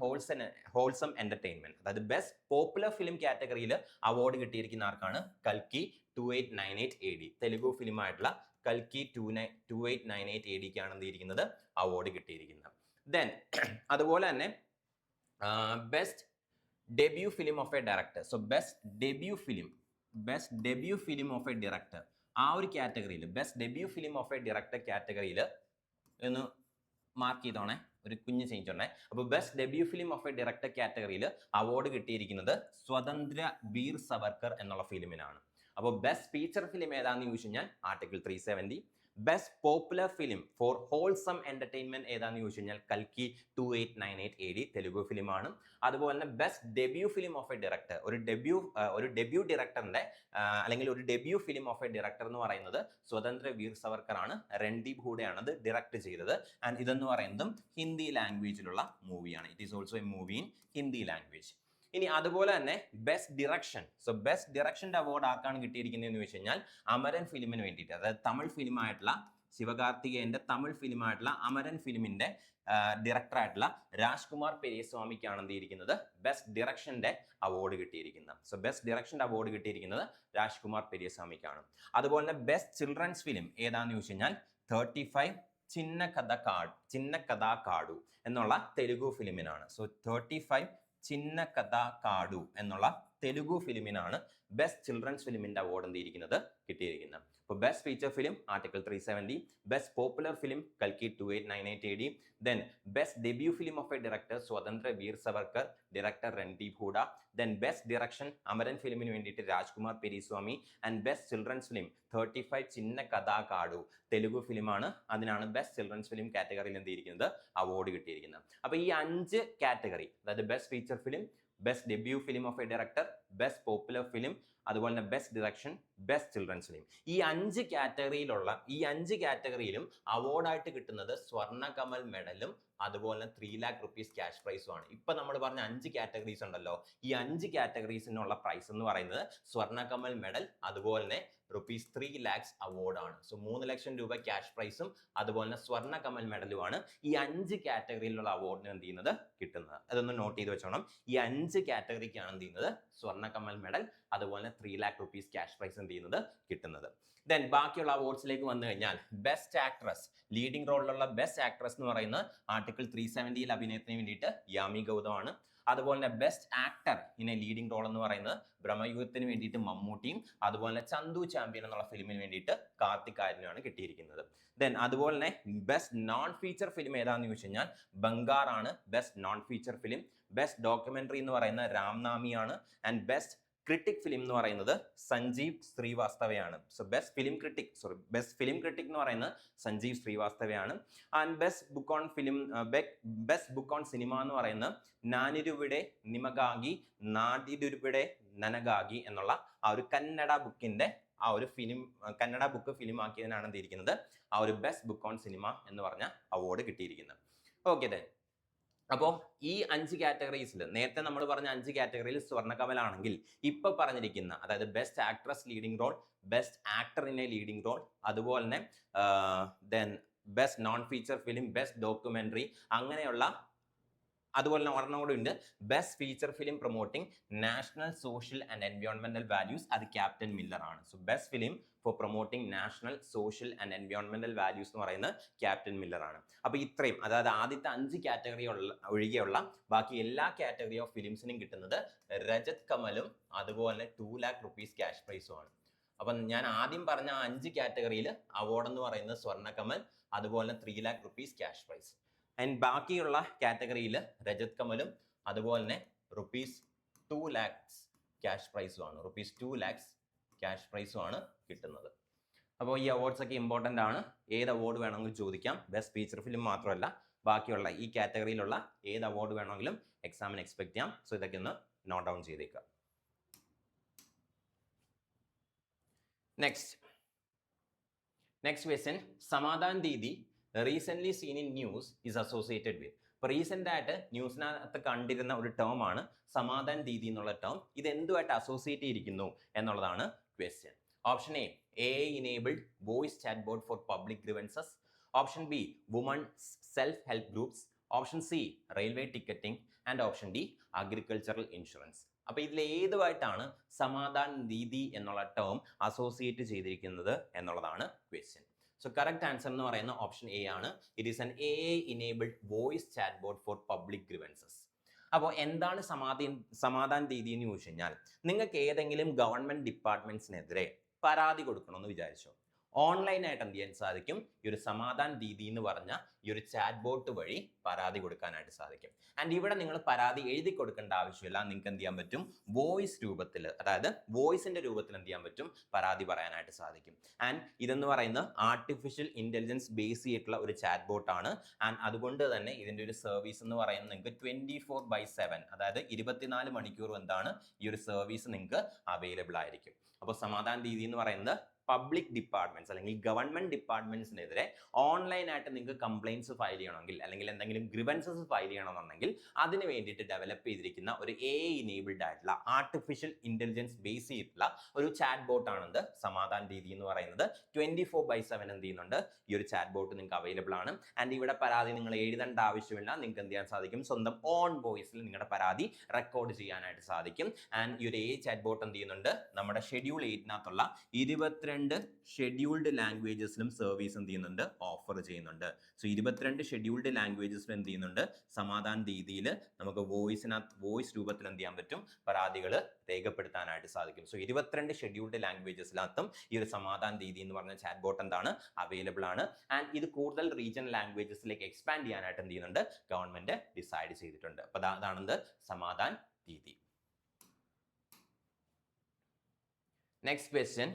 wholesome entertainment, അതായത് ബെസ്റ്റ് പോപ്പുലർ ഫിലിം കാറ്റഗറിയിൽ അവാർഡ് കിട്ടിയിരിക്കുന്ന ആർക്കാണ് കൽക്കി 2898 AD. തെലുഗു ഫിലിം ആയിട്ടുള്ള കൽക്കി 2898 ADക്കാണ് എന്തിരിക്കുന്നത് അവാർഡ് കിട്ടിയിരിക്കുന്നത്. ദെൻ അതുപോലെ തന്നെ best debut film of a director. So best debut film of a director ആ ഒരു കാറ്റഗറിയിൽ best debut film of a director കാറ്റഗറിയിൽ ഒന്ന് മാർക്ക് ചെയ്തോണേ, ഒരു കുഞ്ഞ് ചേഞ്ച് ഉണ്ടേ. അപ്പോൾ best debut film of a director കാറ്റഗറിയിൽ അവാർഡ് കിട്ടിയിരിക്കുന്നത് സ്വതന്ത്ര വീർ സവർക്കർ എന്നുള്ള ഫിലിമിനാണ്. അപ്പോൾ ബെസ്റ്റ് ഫീച്ചർ ഫിലിം ഏതാണെന്ന് ചോദിച്ചു കഴിഞ്ഞാൽ article 370. Best popular film four wholesome entertainment ഏതാണെന്ന് ചോദിച്ചു കഴിഞ്ഞാൽ കൽക്കി 2898 AD തെലുഗു ഫിലിമാണ്. അതുപോലെ തന്നെ best debut film of a director, ഒരു ഡെബ്യൂ ഡയറക്ടറിന്റെ അല്ലെങ്കിൽ ഒരു debut film of a director എന്ന് പറയുന്നത് സ്വതന്ത്ര വീർ സവർക്കർ ആണ്. രൺദീപ് ഹൂഡയാണ് അത് ഡയറക്ട് ചെയ്തത്. ആൻഡ് ഇതെന്ന് പറയുന്നതും ഹിന്ദി ലാംഗ്വേജിലുള്ള മൂവിയാണ്. It is also a movie in Hindi language. ഇനി അതുപോലെ തന്നെ ബെസ്റ്റ് ഡിറക്ഷൻ. സോ ബെസ്റ്റ് ഡിറക്ഷന്റെ അവാർഡ് ആർക്കാണ് കിട്ടിയിരിക്കുന്നതെന്ന് വെച്ച് കഴിഞ്ഞാൽ അമരൻ ഫിലിമിന് വേണ്ടിയിട്ട്, അതായത് തമിഴ് ഫിലിമായിട്ടുള്ള ശിവകാർത്തികേയന്റെ തമിഴ് ഫിലിമായിട്ടുള്ള അമരൻ ഫിലിമിന്റെ ഡയറക്ടറായിട്ടുള്ള രാജ്കുമാർ പെരിയസ്വാമിക്കാണ് എന്തിരിക്കുന്നത് ബെസ്റ്റ് ഡിറക്ഷന്റെ അവാർഡ് കിട്ടിയിരിക്കുന്നത്. സോ ബെസ്റ്റ് ഡിറക്ഷന്റെ അവാർഡ് കിട്ടിയിരിക്കുന്നത് രാജ്കുമാർ പെരിയസ്വാമിക്കാണ്. അതുപോലെ തന്നെ ബെസ്റ്റ് ചിൽഡ്രൻസ് ഫിലിം ഏതാണെന്ന് ചോദിച്ചു കഴിഞ്ഞാൽ 35 ചിന്ന കഥ കാടു എന്നുള്ള തെലുഗു ഫിലിമിനാണ്. സോ 35 ചിന്ന കഥ കാടു എന്നുള്ള തെലുഗു ഫിലിമിനാണ് ബെസ്റ്റ് ചിൽഡ്രൻസ് ഫിലിമിന്റെ അവാർഡ് എന്തിരിക്കുന്നത് കിട്ടിയിരിക്കുന്നത്. അപ്പോൾ best feature film article 370, best popular film കൽക്കി 2898 AD, then best debut film of a director Swatantra Veer Savarkar, director Randeep Hooda, then best direction Amaran ഫിലിമിന് വേണ്ടിയിട്ട് Rajkumar Periswamy, and best children's film 35 Chinna Katha Kaadu Telugu ഫിലിമാണ്. അതിനാണ് ബെസ്റ്റ് ചിൽഡ്രൻസ് ഫിലിം കാറ്റഗറിയിൽ എന്തിരിക്കുന്നത് അവാർഡ് കിട്ടിയിരിക്കുന്നത്. അപ്പോൾ ഈ 5 കാറ്റഗറി, അതായത് best feature film, best debut film of a director, best popular film, അതുപോലെ തന്നെ best direction, best children's film, ഈ 5 കാറ്റഗറിയിലും അവാർഡായിട്ട് കിട്ടുന്നത് സ്വർണ്ണ കമൽ മെഡലും അതുപോലെ 3 lakh rupees ക്യാഷ് പ്രൈസും ആണ്. ഇപ്പൊ നമ്മൾ പറഞ്ഞ 5 കാറ്റഗറീസ് ഉണ്ടല്ലോ, ഈ 5 കാറ്റഗറീസിനുള്ള പ്രൈസ് എന്ന് പറയുന്നത് സ്വർണ്ണ കമൽ മെഡൽ അതുപോലെ തന്നെ ₹3 lakhs അവാർഡാണ്. സോ 3 ലക്ഷം രൂപ ക്യാഷ് പ്രൈസും അതുപോലെ തന്നെ സ്വർണ്ണ കമൽ മെഡലുമാണ് ഈ 5 കാറ്റഗറിയിലുള്ള അവാർഡിന് എന്ത് ചെയ്യുന്നത് കിട്ടുന്നത്. അതൊന്ന് നോട്ട് ചെയ്ത് വെച്ചോണം. ഈ 5 കാറ്റഗറിക്കാണ് എന്ത് ചെയ്യുന്നത് സ്വർണ്ണ കമൽ മെഡൽ അതുപോലെ 3 lakh rupees ക്യാഷ് പ്രൈസ് എന്ത് ചെയ്യുന്നത് കിട്ടുന്നത്. ദെൻ ബാക്കിയുള്ള അവാർഡ്സിലേക്ക് വന്നു കഴിഞ്ഞാൽ ബെസ്റ്റ് ആക്ട്രസ്, ലീഡിംഗ് റോളിലുള്ള ബെസ്റ്റ് ആക്ട്രസ് എന്ന് പറയുന്നത് ആർട്ടിക്കിൾ 370 അഭിനയത്തിന് വേണ്ടിയിട്ട് യാമി ഗൗതം ആണ്. അതുപോലെ തന്നെ best actor in a leading role എന്ന് പറയുന്നത് ബ്രഹ്മയുഗത്തിന് വേണ്ടിയിട്ട് മമ്മൂട്ടിയും അതുപോലെ തന്നെ ചന്തു ചാമ്പ്യൻ എന്നുള്ള ഫിലിമിന് വേണ്ടിയിട്ട് കാർത്തിക് ആര്യനുമാണ് കിട്ടിയിരിക്കുന്നത്. ദെൻ അതുപോലെ തന്നെ ബെസ്റ്റ് നോൺ ഫീച്ചർ ഫിലിം ഏതാണെന്ന് ചോദിച്ചു കഴിഞ്ഞാൽ ബംഗാർ ആണ് best non feature film. Best documentary എന്ന് പറയുന്നത് രാംനാമിയാണ്. ആൻഡ് ബെസ്റ്റ് ക്രിട്ടിക് ഫിലിം എന്ന് പറയുന്നത് സഞ്ജീവ് ശ്രീവാസ്തവയാണ്. സോ ബെസ്റ്റ് ഫിലിം ക്രിട്ടിക് എന്ന് പറയുന്നത് സഞ്ജീവ് ശ്രീവാസ്തവയാണ്. And best book on cinema എന്ന് പറയുന്നത് നാനിരുവിടെ നിമഗാഗി നാടിരുവിടെ നനഗാഗി എന്നുള്ള ആ ഒരു കന്നഡ ബുക്കിന്റെ ആ ഒരു കന്നഡ ബുക്ക് ഫിലിം ആക്കിയതിനാണ് എന്തിരിക്കുന്നത് ആ ഒരു ബെസ്റ്റ് ബുക്ക് ഓൺ സിനിമ എന്ന് പറഞ്ഞ അവാർഡ് കിട്ടിയിരിക്കുന്നത്. ഓക്കെ ദെൻ, അപ്പോൾ ഈ 5 കാറ്റഗറീസിൽ നേരത്തെ നമ്മൾ പറഞ്ഞ 5 കാറ്റഗറിയിൽ സ്വർണ്ണകമലാണെങ്കിൽ ഇപ്പൊ പറഞ്ഞിരിക്കുന്ന അതായത് best actress leading role, best actor in a leading role, അതുപോലെ തന്നെ then best non feature film, best documentary, അങ്ങനെയുള്ള അതുപോലെ തന്നെ ഒരെണ്ണം കൂടെ ഉണ്ട് best feature film promoting national social and എൻവയോൺമെന്റൽ വാല്യൂസ്, അത് ക്യാപ്റ്റൻ മില്ലർ ആണ്. So best film for promoting national social and എൻവയോൺമെന്റൽ വാല്യൂസ് എന്ന് പറയുന്നത് ക്യാപ്റ്റൻ മില്ലർ ആണ്. അപ്പൊ ഇത്രയും, അതായത് ആദ്യത്തെ 5 കാറ്റഗറി ഒഴികെയുള്ള ബാക്കി എല്ലാ കാറ്റഗറി ഓഫ് ഫിലിംസിനും കിട്ടുന്നത് രജത് കമലും അതുപോലെ 2 lakh rupees ക്യാഷ് പ്രൈസും ആണ്. അപ്പം ഞാൻ ആദ്യം പറഞ്ഞ 5 കാറ്റഗറിയിൽ അവാർഡ് എന്ന് പറയുന്നത് സ്വർണ്ണകമൽ, അതുപോലെ 3 lakh rupees cash prize. And ബാക്കിയുള്ള കാറ്റഗറിയിൽ രജത് കമലും അതുപോലെ തന്നെ ₹2 lakhs ക്യാഷ് പ്രൈസും ആണ്. ₹2 lakhs ക്യാഷ് പ്രൈസും ആണ് കിട്ടുന്നത്. അപ്പോൾ ഈ അവാർഡ്സ് ഒക്കെ ഇമ്പോർട്ടൻ്റ് ആണ്. ഏത് അവാർഡ് വേണമെങ്കിലും ചോദിക്കാം. ബെസ്റ്റ് ഫീച്ചർ ഫിലിം മാത്രമല്ല, ബാക്കിയുള്ള ഈ കാറ്റഗറിയിലുള്ള ഏത് അവാർഡ് വേണമെങ്കിലും എക്സാമിന് എക്സ്പെക്ട് ചെയ്യാം. സോ ഇതൊക്കെ ഒന്ന് നോട്ട് ഡൗൺ ചെയ്തേക്കാം. Next question, Samadhan Didi recent scene in news is associated with. ഇപ്പൊ റീസെന്റ് ആയിട്ട് ന്യൂസിനകത്ത് കണ്ടിരുന്ന ഒരു ടേം ആണ് സമാധാൻ ദീദി എന്നുള്ള ടേം. ഇത് എന്തുമായിട്ട് അസോസിയേറ്റ് ചെയ്തിരിക്കുന്നു എന്നുള്ളതാണ് question. Option A AI enabled voice chatbot for public grievances. Option B women self help groups. Option C railway ticketing. And option D agricultural insurance. അപ്പൊ ഇതിൽ ഏതുമായിട്ടാണ് സമാധാൻ ദീദി എന്നുള്ള ടേം അസോസിയേറ്റ് ചെയ്തിരിക്കുന്നത് എന്നുള്ളതാണ് ക്വസ്റ്റ്യൻ. സോ കറക്റ്റ് ആൻസർ എന്ന് പറയുന്ന option A ആണ്. It is an AI enabled voice chatbot for public grievances. അപ്പോൾ എന്താണ് സമാധാൻ ദീദി എന്ന് ചോദിച്ചു കഴിഞ്ഞാൽ, നിങ്ങൾക്ക് ഏതെങ്കിലും ഗവൺമെന്റ് ഡിപ്പാർട്ട്മെന്റ്സിനെതിരെ പരാതി കൊടുക്കണമെന്ന് വിചാരിച്ചോ, ഓൺലൈനായിട്ട് എന്ത് ചെയ്യാൻ സാധിക്കും, ഈ ഒരു സമാധാൻ ദീദി എന്ന് പറഞ്ഞ ഈ ഒരു ചാറ്റ് ബോട്ട് വഴി പരാതി കൊടുക്കാനായിട്ട് സാധിക്കും. ആൻഡ് ഇവിടെ നിങ്ങൾ പരാതി എഴുതി കൊടുക്കേണ്ട ആവശ്യമില്ല. നിങ്ങൾക്ക് എന്ത് ചെയ്യാൻ പറ്റും, വോയിസ് രൂപത്തിൽ, അതായത് വോയിസിന്റെ രൂപത്തിൽ എന്ത് ചെയ്യാൻ പറ്റും, പരാതി പറയാനായിട്ട് സാധിക്കും. ആൻഡ് ഇതെന്ന് പറയുന്നത് ആർട്ടിഫിഷ്യൽ ഇന്റലിജൻസ് ബേസ് ചെയ്തിട്ടുള്ള ഒരു ചാറ്റ് ബോട്ട് ആണ്. ആൻഡ് അതുകൊണ്ട് തന്നെ ഇതിന്റെ ഒരു സർവീസ് എന്ന് പറയുന്നത് നിങ്ങൾക്ക് 24/7, അതായത് 24 മണിക്കൂർ എന്താണ് ഈ ഒരു സർവീസ് നിങ്ങൾക്ക് അവൈലബിൾ ആയിരിക്കും. അപ്പോൾ സമാധാൻ ദീദി എന്ന് പറയുന്നത് പബ്ലിക് ഡിപ്പാർട്ട്മെന്റ്സ് അല്ലെങ്കിൽ ഗവൺമെന്റ് ഡിപ്പാർട്ട്മെന്റ്സിനെതിരെ ഓൺലൈനായിട്ട് നിങ്ങൾക്ക് കംപ്ലയിൻസ് ഫയൽ ചെയ്യണമെങ്കിൽ അല്ലെങ്കിൽ എന്തെങ്കിലും ഗ്രിവൻസസ് ഫയൽ ചെയ്യണമെന്നുണ്ടെങ്കിൽ അതിന് വേണ്ടിയിട്ട് ഡെവലപ്പ് ചെയ്തിരിക്കുന്ന ഒരു AI enabled ആയിട്ടുള്ള ആർട്ടിഫിഷ്യൽ ഇന്റലിജൻസ് ബേസ് ചെയ്തിട്ടുള്ള ഒരു ചാറ്റ് ബോട്ട് ആണെന്ത് സമാധാൻ ദീദി എന്ന് പറയുന്നത്. 24/7 എന്ത് ചെയ്യുന്നുണ്ട്, ഈ ഒരു ചാറ്റ് ബോട്ട് നിങ്ങൾക്ക് അവൈലബിൾ ആണ്. ആൻഡ് ഇവിടെ പരാതി നിങ്ങൾ എഴുതേണ്ട ആവശ്യമില്ല. നിങ്ങൾക്ക് എന്ത് ചെയ്യാൻ സാധിക്കും, സ്വന്തം ഓൺ വോയിസിൽ നിങ്ങളുടെ പരാതി റെക്കോർഡ് ചെയ്യാനായിട്ട് സാധിക്കും. ആൻഡ് ഈ ഒരു AI ചാറ്റ് ബോട്ട് എന്ത് ചെയ്യുന്നുണ്ട്, നമ്മുടെ ഷെഡ്യൂൾ 8-നകത്തുള്ള 22 ഷെഡ്യൂൾഡ് ലാംഗ്വേജസിലും സർവീസ് എന്ത് ചെയ്യുന്നുണ്ട്, ഓഫർ ചെയ്യുന്നുണ്ട്. സോ 22 ഷെഡ്യൂൾഡ് ലാംഗ്വേജസിലും എന്ത് ചെയ്യുന്നുണ്ട്, സമാധാൻ ദീദിയിൽ നമുക്ക് വോയിസ് രൂപത്തിൽ എന്ത് ചെയ്യാൻ പറ്റും, പരാതികൾ രേഖപ്പെടുത്താനായിട്ട് സാധിക്കും. സോ 22 ഷെഡ്യൂൾഡ് ലാംഗ്വേജസിനകത്തും ഈ ഒരു സമാധാൻ ദീദി എന്ന് പറഞ്ഞ ചാറ്റ് ബോട്ട് എന്താണ് അവൈലബിൾ ആണ്. ആൻഡ് ഇത് കൂടുതൽ റീജിയണൽ ലാംഗ്വേജസിലേക്ക് എക്സ്പാൻഡ് ചെയ്യാനായിട്ട് എന്ത് ചെയ്യുന്നുണ്ട്, ഗവൺമെന്റ് ഡിസൈഡ് ചെയ്തിട്ടുണ്ട്. അപ്പൊ അതാണെന്ത് Samadhan Didi. Next question,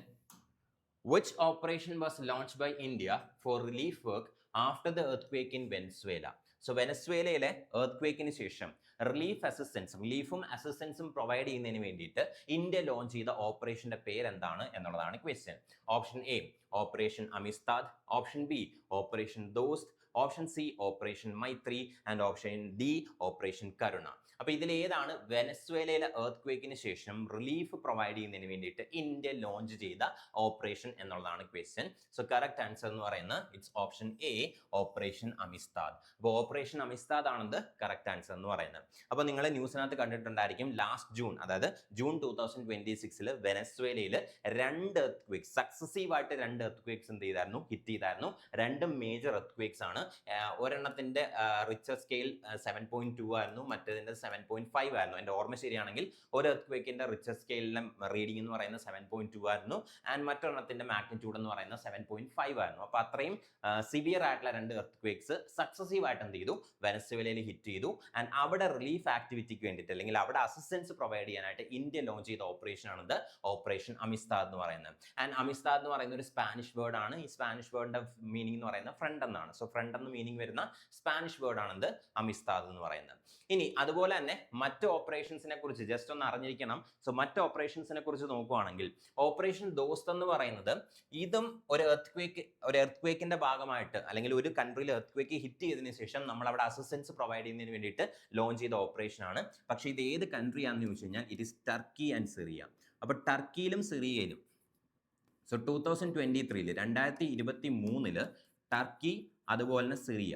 which operation was launched by India for relief work after the earthquake in Venezuela? So വെനസ്വേലയിലെ earthquakeന് ശേഷം റിലീഫും അസിസ്റ്റൻസും പ്രൊവൈഡ് ചെയ്യുന്നതിന് വേണ്ടിയിട്ട് ഇന്ത്യ ലോഞ്ച് ചെയ്ത ഓപ്പറേഷന്റെ പേര് എന്താണ് എന്നുള്ളതാണ് question. Option A operation Amistad, option B operation Dost, option C operation Maitri and option D operation Karuna. അപ്പൊ ഇതിൽ ഏതാണ് വെനസ്വേലയിലെ earthquakeന് ശേഷം റിലീഫ് പ്രൊവൈഡ് ചെയ്യുന്നതിന് വേണ്ടിയിട്ട് ഇന്ത്യ ലോഞ്ച് ചെയ്ത ഓപ്പറേഷൻ എന്നുള്ളതാണ് ക്വസ്റ്റ്യൻ. സോ കറക്റ്റ് ആൻസർ എന്ന് പറയുന്നത് it's option A operation Amistad. അപ്പോൾ ഓപ്പറേഷൻ അമിസ്താദ് ആണെന്ന് കറക്റ്റ് ആൻസർ എന്ന് പറയുന്നത്. അപ്പോൾ നിങ്ങൾ ന്യൂസിനകത്ത് കണ്ടിട്ടുണ്ടായിരിക്കും ലാസ്റ്റ് ജൂൺ, അതായത് ജൂൺ 2026 വെനസ്വേലയിൽ 2 earthquakes, സക്സസീവ് ആയിട്ട് 2 എർത്ത് എന്ത് ചെയ്തായിരുന്നു, ഹിറ്റ് ചെയ്തായിരുന്നു. രണ്ടും മേജർ എർത്ത് ആണ്. ഒരെണ്ണത്തിന്റെ റിച്ചർ സ്കെയിൽ 7.2 ആയിരുന്നു, മറ്റേതിന്റെ 7.5 ആയിരുന്നു. എൻ്റെ ഓർമ്മ ശരിയാണെങ്കിൽ ഒരു എർത്ത് റിച്ചർ സ്കെയിലിലെ റീഡിംഗ് എന്ന് പറയുന്നത് 7.2 ആയിരുന്നു, ആൻഡ് മറ്റൊരെണ്ണത്തിന്റെ മാഗ്നിറ്റ്യൂഡ് എന്ന് പറയുന്നത് 7.5 ആയിരുന്നു. അപ്പൊ അത്രയും സിവിയർ ആയിട്ടുള്ള രണ്ട് എർത്ത് സക്സസീവ് ആയിട്ട് എന്ത് ചെയ്തു, വെനസ്വേലയിൽ ഹിറ്റ് ചെയ്തു. ആൻഡ് അവിടെ റിലീഫ് ആക്ടിവിറ്റിക്ക് വേണ്ടിയിട്ട് അല്ലെങ്കിൽ അവിടെ അസിസ്റ്റൻസ് പ്രൊവൈഡ് ചെയ്യാനായിട്ട് ഇന്ത്യ ലോഞ്ച് ചെയ്ത ഓപ്പറേഷൻ ആണിത്, ഓപ്പറേഷൻ അമിസ്താദ് എന്ന് പറയുന്നത്. ആൻഡ് അമിസ്താദ് എന്ന് പറയുന്ന ഒരു സ്പാനിഷ് വേർഡ് ആണ്. ഈ സ്പാനിഷ് വേർഡിന്റെ മീനിങ് എന്ന് പറയുന്നത് ഫ്രണ്ട് എന്നാണ്. സോ ഫ്രണ്ട് എന്ന് മീനിങ് വരുന്ന സ്പാനിഷ് വേർഡ് ആണിത് അമിസ്താദ് എന്ന് പറയുന്നത്. ഇനി അതുപോലെ തന്നെ മറ്റ് ഓപ്പറേഷൻസിനെ കുറിച്ച് ജസ്റ്റ് ഒന്ന് അറിഞ്ഞിരിക്കണം. സോ മറ്റ് ഓപ്പറേഷൻസിനെ കുറിച്ച് നോക്കുകയാണെങ്കിൽ ഓപ്പറേഷൻ ദോസ്ത് എന്ന് പറയുന്നത് ഇതും ഒരു എർത്ത് ഭാഗമായിട്ട് അല്ലെങ്കിൽ ഒരു കൺട്രിയിൽ എർത്ത് ഹിറ്റ് ചെയ്തതിനു ശേഷം നമ്മൾ അവിടെ അസിസ്റ്റൻസ് പ്രൊവൈഡ് ചെയ്യുന്നതിന് വേണ്ടിയിട്ട് ലോഞ്ച് ചെയ്ത ഓപ്പറേഷൻ ആണ്. പക്ഷേ ഇത് ഏത് കൺട്രി ആണെന്ന് ചോദിച്ചു കഴിഞ്ഞാൽ it is Turkey and Syria. അപ്പൊ ടർക്കിയിലും സിറിയയിലും സോ 2023 ടർക്കി അതുപോലെ തന്നെ സിറിയ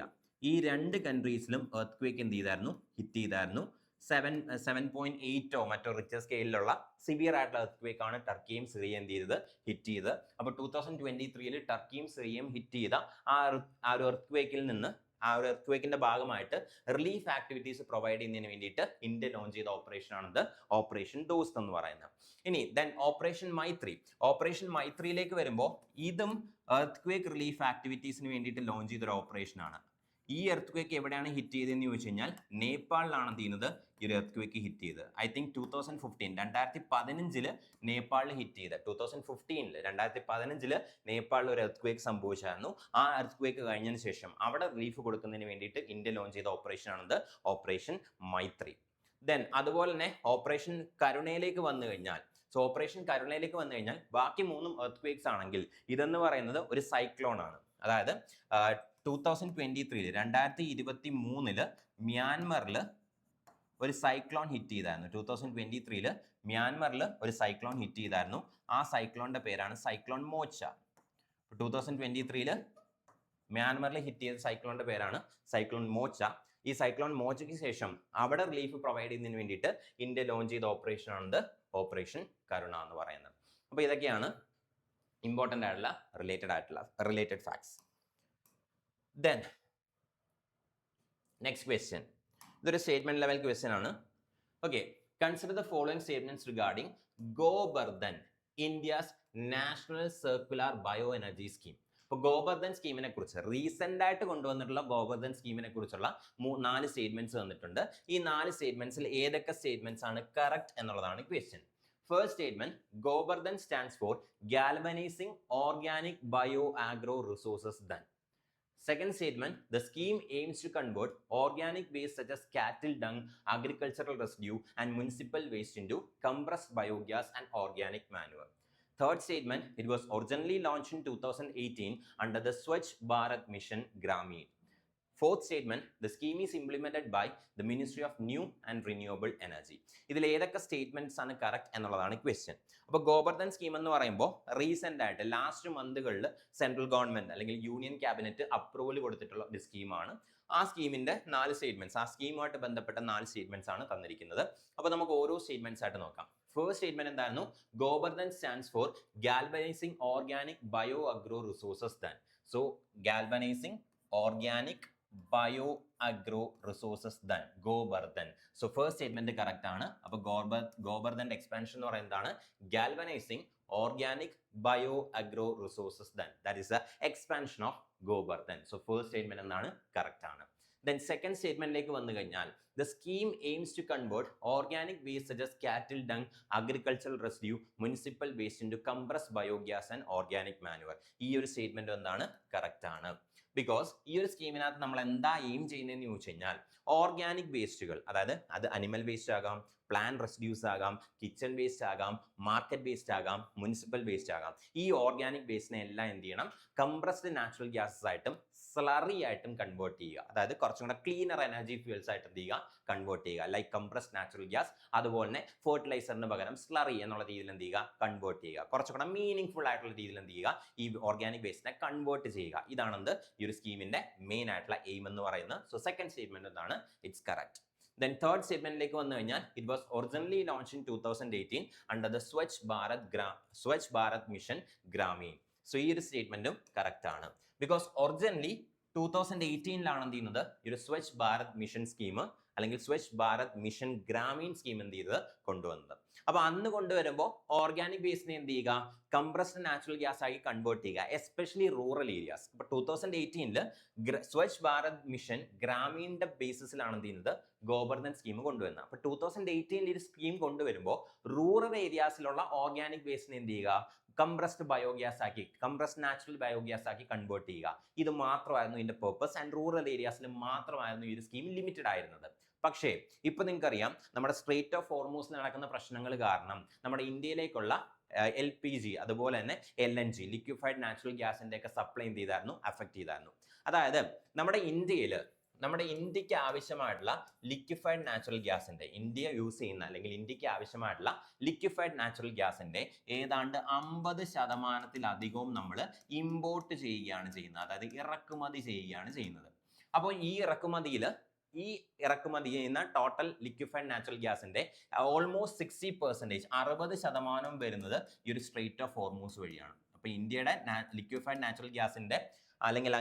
ഈ രണ്ട് കൺട്രീസിലും എർത്ത് എന്ത് ചെയ്തായിരുന്നു, ഹിറ്റ് ചെയ്തായിരുന്നു. 7.8 മറ്റോ റിച്ചർ സ്കെയിലുള്ള സിവിയർ ആയിട്ടുള്ള എർത്ത് ആണ് ടർക്കിയും സിറിയയും എന്ത് ചെയ്തത്, ഹിറ്റ് ചെയ്ത്. അപ്പോൾ 2023 ടർക്കിയും സിറിയയും ഹിറ്റ് ചെയ്ത ആ ഒരു എർത്ത് നിന്ന് ആ ഒരു എർത്ത് ഭാഗമായിട്ട് റിലീഫ് ആക്ടിവിറ്റീസ് പ്രൊവൈഡ് ചെയ്യുന്നതിന് വേണ്ടിയിട്ട് ഇന്ത്യ ലോഞ്ച് ചെയ്ത ഓപ്പറേഷൻ ആണിത്, ഓപ്പറേഷൻ ദോസ്ത് എന്ന് പറയുന്നത്. ഇനി ദെൻ ഓപ്പറേഷൻ മൈത്രിയിലേക്ക് വരുമ്പോൾ ഇതും എർത്ത് റിലീഫ് ആക്ടിവിറ്റീസിന് വേണ്ടിയിട്ട് ലോഞ്ച് ചെയ്തൊരു ഓപ്പറേഷൻ ആണ്. ഈ എർത്ത് എവിടെയാണ് ഹിറ്റ് ചെയ്തതെന്ന് ചോദിച്ചു കഴിഞ്ഞാൽ നേപ്പാളിലാണ് എന്ത് ചെയ്യുന്നത്, ഈ ഒരു എർത്ത് ഹിറ്റ് ചെയ്ത്. ഐ തിങ്ക് 2015 നേപ്പാളിൽ ഹിറ്റ് ചെയ്ത്. 2015 നേപ്പാളിൽ ഒരു എർത്ത് സംഭവിച്ചായിരുന്നു. ആ എർത്ത് കഴിഞ്ഞതിന് ശേഷം അവിടെ റിലീഫ് കൊടുക്കുന്നതിന് വേണ്ടിയിട്ട് ഇന്ത്യ ലോഞ്ച് ചെയ്ത ഓപ്പറേഷൻ ആണിത്, ഓപ്പറേഷൻ മൈത്രി. ദെൻ അതുപോലെ തന്നെ ഓപ്പറേഷൻ കരുണയിലേക്ക് വന്നു കഴിഞ്ഞാൽ ബാക്കി മൂന്നും എർത്ത് ആണെങ്കിൽ ഇതെന്ന് പറയുന്നത് ഒരു സൈക്ലോൺ ആണ്. അതായത് 2023 മ്യാൻമറിൽ ഒരു സൈക്ലോൺ ഹിറ്റ് ചെയ്തായിരുന്നു. 2023 മ്യാൻമറിൽ ഒരു സൈക്ലോൺ ഹിറ്റ് ചെയ്തായിരുന്നു. ആ സൈക്ലോണിന്റെ പേരാണ് സൈക്ലോൺ മോച്ച. 2023 മ്യാൻമറിൽ ഹിറ്റ് ചെയ്ത സൈക്ലോണിന്റെ പേരാണ് സൈക്ലോൺ മോച്ച. ഈ സൈക്ലോൺ മോച്ചയ്ക്ക് ശേഷം അവിടെ റിലീഫ് പ്രൊവൈഡ് ചെയ്യുന്നതിന് വേണ്ടിയിട്ട് ഇന്ത്യ ലോഞ്ച് ചെയ്ത ഓപ്പറേഷൻ ആണിത്, ഓപ്പറേഷൻ കരുണ എന്ന് പറയുന്നത്. അപ്പോൾ ഇതൊക്കെയാണ് ഇമ്പോർട്ടൻ്റ് ആയിട്ടുള്ള related facts. Then next question. ഇതൊരു സ്റ്റേറ്റ്മെന്റ് ലെവൽ ക്വസ്റ്റ്യൻ ആണ്. Okay, consider the following statements regarding Gobardhan, India's national circular bio energy scheme. അപ്പോൾ ഗോബർധൻ സ്കീമിനെ കുറിച്ച് റീസെന്റ് ആയിട്ട് കൊണ്ടുവന്നിട്ടുള്ള ഗോബർധൻ സ്കീമിനെ കുറിച്ചുള്ള 4 സ്റ്റേറ്റ്മെന്റ്സ് തന്നിട്ടുണ്ട്. ഈ 4 സ്റ്റേറ്റ്മെന്റ്സിൽ ഏതൊക്കെ സ്റ്റേറ്റ്മെന്റ്സ് ആണ് കറക്റ്റ് എന്നുള്ളതാണ് question. First statement, Govardhan stands for galvanizing organic bio-agro resources done. Second statement, the scheme aims to convert organic waste such as cattle dung, agricultural residue and municipal waste into compressed biogas and organic manure. Third statement, it was originally launched in 2018 under the Swachh Bharat Mission Gramin. Fourth statement, the scheme is implemented by the Ministry of New and Renewable Energy. ഇതിൽ ഏതൊക്കെ statements ആണ് correct എന്നുള്ളതാണ് question. അപ്പോൾ Gobardhan scheme എന്ന് പറയുമ്പോൾ recent ആയിട്ട് last മന്തുകളിൽ central government അല്ലെങ്കിൽ union cabinet approval കൊടുത്തിട്ടുള്ള ഒരു സ്കീമാണ്. ആ സ്കീമിന്റെ 4 സ്റ്റേറ്റ്മെന്റ്സ്, ആ സ്കീമുമായിട്ട് ബന്ധപ്പെട്ട 4 സ്റ്റേറ്റ്മെന്റ്സ് ആണ് തന്നിരിക്കുന്നത്. അപ്പോൾ നമുക്ക് ഓരോ സ്റ്റേറ്റ്മെന്റ്സ് ആയിട്ട് നോക്കാം. ഫസ്റ്റ് സ്റ്റേറ്റ്മെന്റ് എന്തായിരുന്നു? Gobardhan stands for galvanising organic bio agro resources Dhan. So galvanising organic bio agro resources Dhan, Gobardhan. So first statement correct ആണ്. അപ്പൊ ഗോബർധന്റെ എക്സ്പാൻഷൻ എന്ന് പറയുന്നതാണ് ഗാൽവനൈസിംഗ് ഓർഗാനിക് ബയോ അഗ്രോ റിസോഴ്സസ് ദൻ. That is the expansion of Gobardhan. So first statement എന്താണ്, correct ആണ്. Then second statementലേക്ക് വന്നു കഴിഞ്ഞാൽ the scheme aims to convert organic waste such as cattle dung, agricultural residue, municipal waste into compressed biogas and organic manure. ഈ ഒരു statement എന്താണ്, correct ആണ്. Because ഈ ഒരു സ്കീമിനകത്ത് നമ്മൾ എന്താ എയിം ചെയ്യുന്നതെന്ന് ചോദിച്ചു കഴിഞ്ഞാൽ ഓർഗാനിക് വേസ്റ്റുകൾ, അതായത് അത് അനിമൽ വേസ്റ്റ് ആകാം, പ്ലാന്റ് റെസിഡ്യൂസ് ആകാം, കിച്ചൺ വേസ്റ്റ് ആകാം, മാർക്കറ്റ് വേസ്റ്റ് ആകാം, മുനിസിപ്പൽ വേസ്റ്റ് ആകാം. ഈ ഓർഗാനിക് വേസ്റ്റിനെ എല്ലാം എന്ത് ചെയ്യണം, കംപ്രസ്ഡ് നാച്ചുറൽ ഗ്യാസസ് ആയിട്ടും സ്ലറി ആയിട്ടും കൺവേർട്ട് ചെയ്യുക. അതായത് കുറച്ചും കൂടെ ക്ലീനർ എനർജി ഫ്യൂൽസ് ആയിട്ട് എന്ത് ചെയ്യുക, കൺവേർട്ട് ചെയ്യുക. ലൈക്ക് കംപ്രസ്ഡ് നാച്ചുറൽ ഗ്യാസ്, അതുപോലെ തന്നെ ഫെർട്ടിലൈസറിന് പകരം സ്ലറി എന്നുള്ള രീതിയിൽ എന്ത് ചെയ്യുക, കൺവേർട്ട് ചെയ്യുക. കുറച്ചും കൂടെ മീനിങ് ഫുൾ ആയിട്ടുള്ള രീതിയിൽ എന്ത് ചെയ്യുക, ഈ ഓർഗാനിക് വേസ്റ്റിനെ കൺവേർട്ട് ചെയ്യുക. ഇതാണ് ഈ ഒരു സ്കീമിന്റെ മെയിൻ ആയിട്ടുള്ള എയിം എന്ന് പറയുന്നത്. സോ സെക്കൻഡ് സ്റ്റേറ്റ്മെന്റ് എന്താണ്, ഇറ്റ്സ് കറക്റ്റ്. Then third statementലേക്ക് വന്നു കഴിഞ്ഞാൽ it was originally launched in 2018 under the Swachh Bharat Mission Gramin. So ഈ ഒരു സ്റ്റേറ്റ്മെന്റും കറക്റ്റ് ആണ്. ബിക്കോസ് ഒറിജിനലി 2018 എന്ത് ചെയ്യുന്നത് ഈ ഒരു സ്വച്ഛ് ഭാരത് മിഷൻ സ്കീം അല്ലെങ്കിൽ സ്വച്ഛ് ഭാരത് മിഷൻ ഗ്രാമീൺ സ്കീം എന്ത് ചെയ്തത് കൊണ്ടുവന്നത്. അപ്പൊ അന്ന് കൊണ്ടുവരുമ്പോൾ ഓർഗാനിക് വേസ്റ്റിനെ എന്ത് ചെയ്യുക, കംപ്രസ്ഡ് നാച്ചുറൽ ഗ്യാസ് ആയി കൺവേർട്ട് ചെയ്യുക, എസ്പെഷ്യലി റൂറൽ ഏരിയാസ്. ഇപ്പൊ 2018 സ്വച്ഛ് ഭാരത് മിഷൻ ഗ്രാമീണിന്റെ ബേസിസിലാണ് എന്ത് ചെയ്യുന്നത് ഗോബർധൻ സ്കീം കൊണ്ടുവരുന്നത്. അപ്പൊ 2018 ഒരു സ്കീം കൊണ്ടുവരുമ്പോൾ റൂറൽ ഏരിയാസിലുള്ള ഓർഗാനിക് വേസ്റ്റിനെ എന്ത് ചെയ്യുക, കംപ്രസ്ഡ് ബയോഗ്യാസ് ആക്കി, കംപ്രസ്ഡ് നാച്ചുറൽ ബയോഗ്യാസ് ആക്കി കൺവേർട്ട് ചെയ്യുക. ഇത് മാത്രമായിരുന്നു ഇതിന്റെ പർപ്പസ് ആൻഡ് റൂറൽ ഏരിയാസിൽ മാത്രമായിരുന്നു ഈ ഒരു സ്കീം ലിമിറ്റഡ് ആയിരുന്നത്. പക്ഷേ ഇപ്പൊ നിങ്ങൾക്കറിയാം നമ്മുടെ സ്ട്രേറ്റ് ഓഫ് ഹോർമൂസിൽ നടക്കുന്ന പ്രശ്നങ്ങൾ കാരണം നമ്മുടെ ഇന്ത്യയിലേക്കുള്ള LPG അതുപോലെ തന്നെ LNG ലിക്വിഫൈഡ് നാച്ചുറൽ ഗ്യാസിന്റെ ഒക്കെ സപ്ലൈ എന്ത് ചെയ്തായിരുന്നു, അഫക്ട് ചെയ്തായിരുന്നു. അതായത് നമ്മുടെ ഇന്ത്യക്ക് ആവശ്യമായിട്ടുള്ള ലിക്വിഫൈഡ് നാച്ചുറൽ ഗ്യാസിന്റെ, ഇന്ത്യ യൂസ് ചെയ്യുന്ന അല്ലെങ്കിൽ ഇന്ത്യക്ക് ആവശ്യമായിട്ടുള്ള ലിക്വിഫൈഡ് നാച്ചുറൽ ഗ്യാസിന്റെ ഏതാണ്ട് 50% നമ്മൾ ഇമ്പോർട്ട് ചെയ്യുകയാണ് ചെയ്യുന്നത്, അതായത് ഇറക്കുമതി ചെയ്യുകയാണ് ചെയ്യുന്നത്. അപ്പോൾ ഈ ഇറക്കുമതി ചെയ്യുന്ന ടോട്ടൽ ലിക്വിഫൈഡ് നാച്ചുറൽ ഗ്യാസിന്റെ ഓൾമോസ്റ്റ് 60% വരുന്നത് ഈ ഒരു സ്ട്രേറ്റ് ഓഫ് ഹോർമൂസ് വഴിയാണ്. അപ്പൊ ഇന്ത്യയുടെ ലിക്വിഫൈഡ് നാച്ചുറൽ ഗ്യാസിന്റെ അല്ലെങ്കിൽ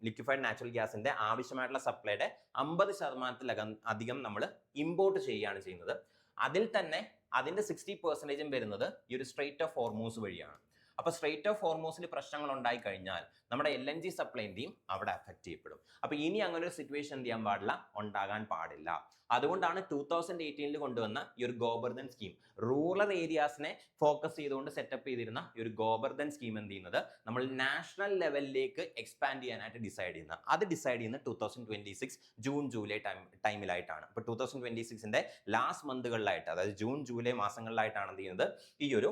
ലിക്വിഫൈഡ് നാച്ചുറൽ ഗ്യാസിന്റെ ആവശ്യമായിട്ടുള്ള സപ്ലൈയുടെ 50% നമ്മൾ ഇമ്പോർട്ട് ചെയ്യുകയാണ് ചെയ്യുന്നത്. അതിൽ തന്നെ അതിന്റെ 60% വരുന്നത് ഈ ഒരു സ്ട്രേറ്റ് ഓഫ് ഹോർമൂസ് വഴിയാണ്. അപ്പൊ സ്ട്രേറ്റ് ഓഫ് ഹോർമൂസിൽ പ്രശ്നങ്ങൾ ഉണ്ടായി കഴിഞ്ഞാൽ നമ്മുടെ LNG സപ്ലൈ എന്ത് ചെയ്യും, അവിടെ അഫക്ട് ചെയ്യപ്പെടും. അപ്പൊ ഇനി അങ്ങനെ ഒരു സിറ്റുവേഷൻ എന്ത് ചെയ്യാൻ പാടില്ല, ഉണ്ടാകാൻ പാടില്ല. അതുകൊണ്ടാണ് 2018 കൊണ്ടുവന്ന ഈ ഒരു ഗോബർധൻ സ്കീം, റൂറൽ ഏരിയാസിനെ ഫോക്കസ് ചെയ്തുകൊണ്ട് സെറ്റപ്പ് ചെയ്തിരുന്ന ഈ ഒരു ഗോബർധൻ സ്കീം എന്ത് ചെയ്യുന്നത് നമ്മൾ നാഷണൽ ലെവലിലേക്ക് എക്സ്പാൻഡ് ചെയ്യാനായിട്ട് ഡിസൈഡ് ചെയ്യുന്നത്. അത് ഡിസൈഡ് ചെയ്യുന്നത് 2026 ജൂൺ ജൂലൈ ടൈമിലായിട്ടാണ്. ഇപ്പൊ 2026 ലാസ്റ്റ് മന്തുകളിലായിട്ട്, അതായത് ജൂൺ ജൂലൈ മാസങ്ങളിലായിട്ടാണ് എന്ത് ചെയ്യുന്നത് ഈ ഒരു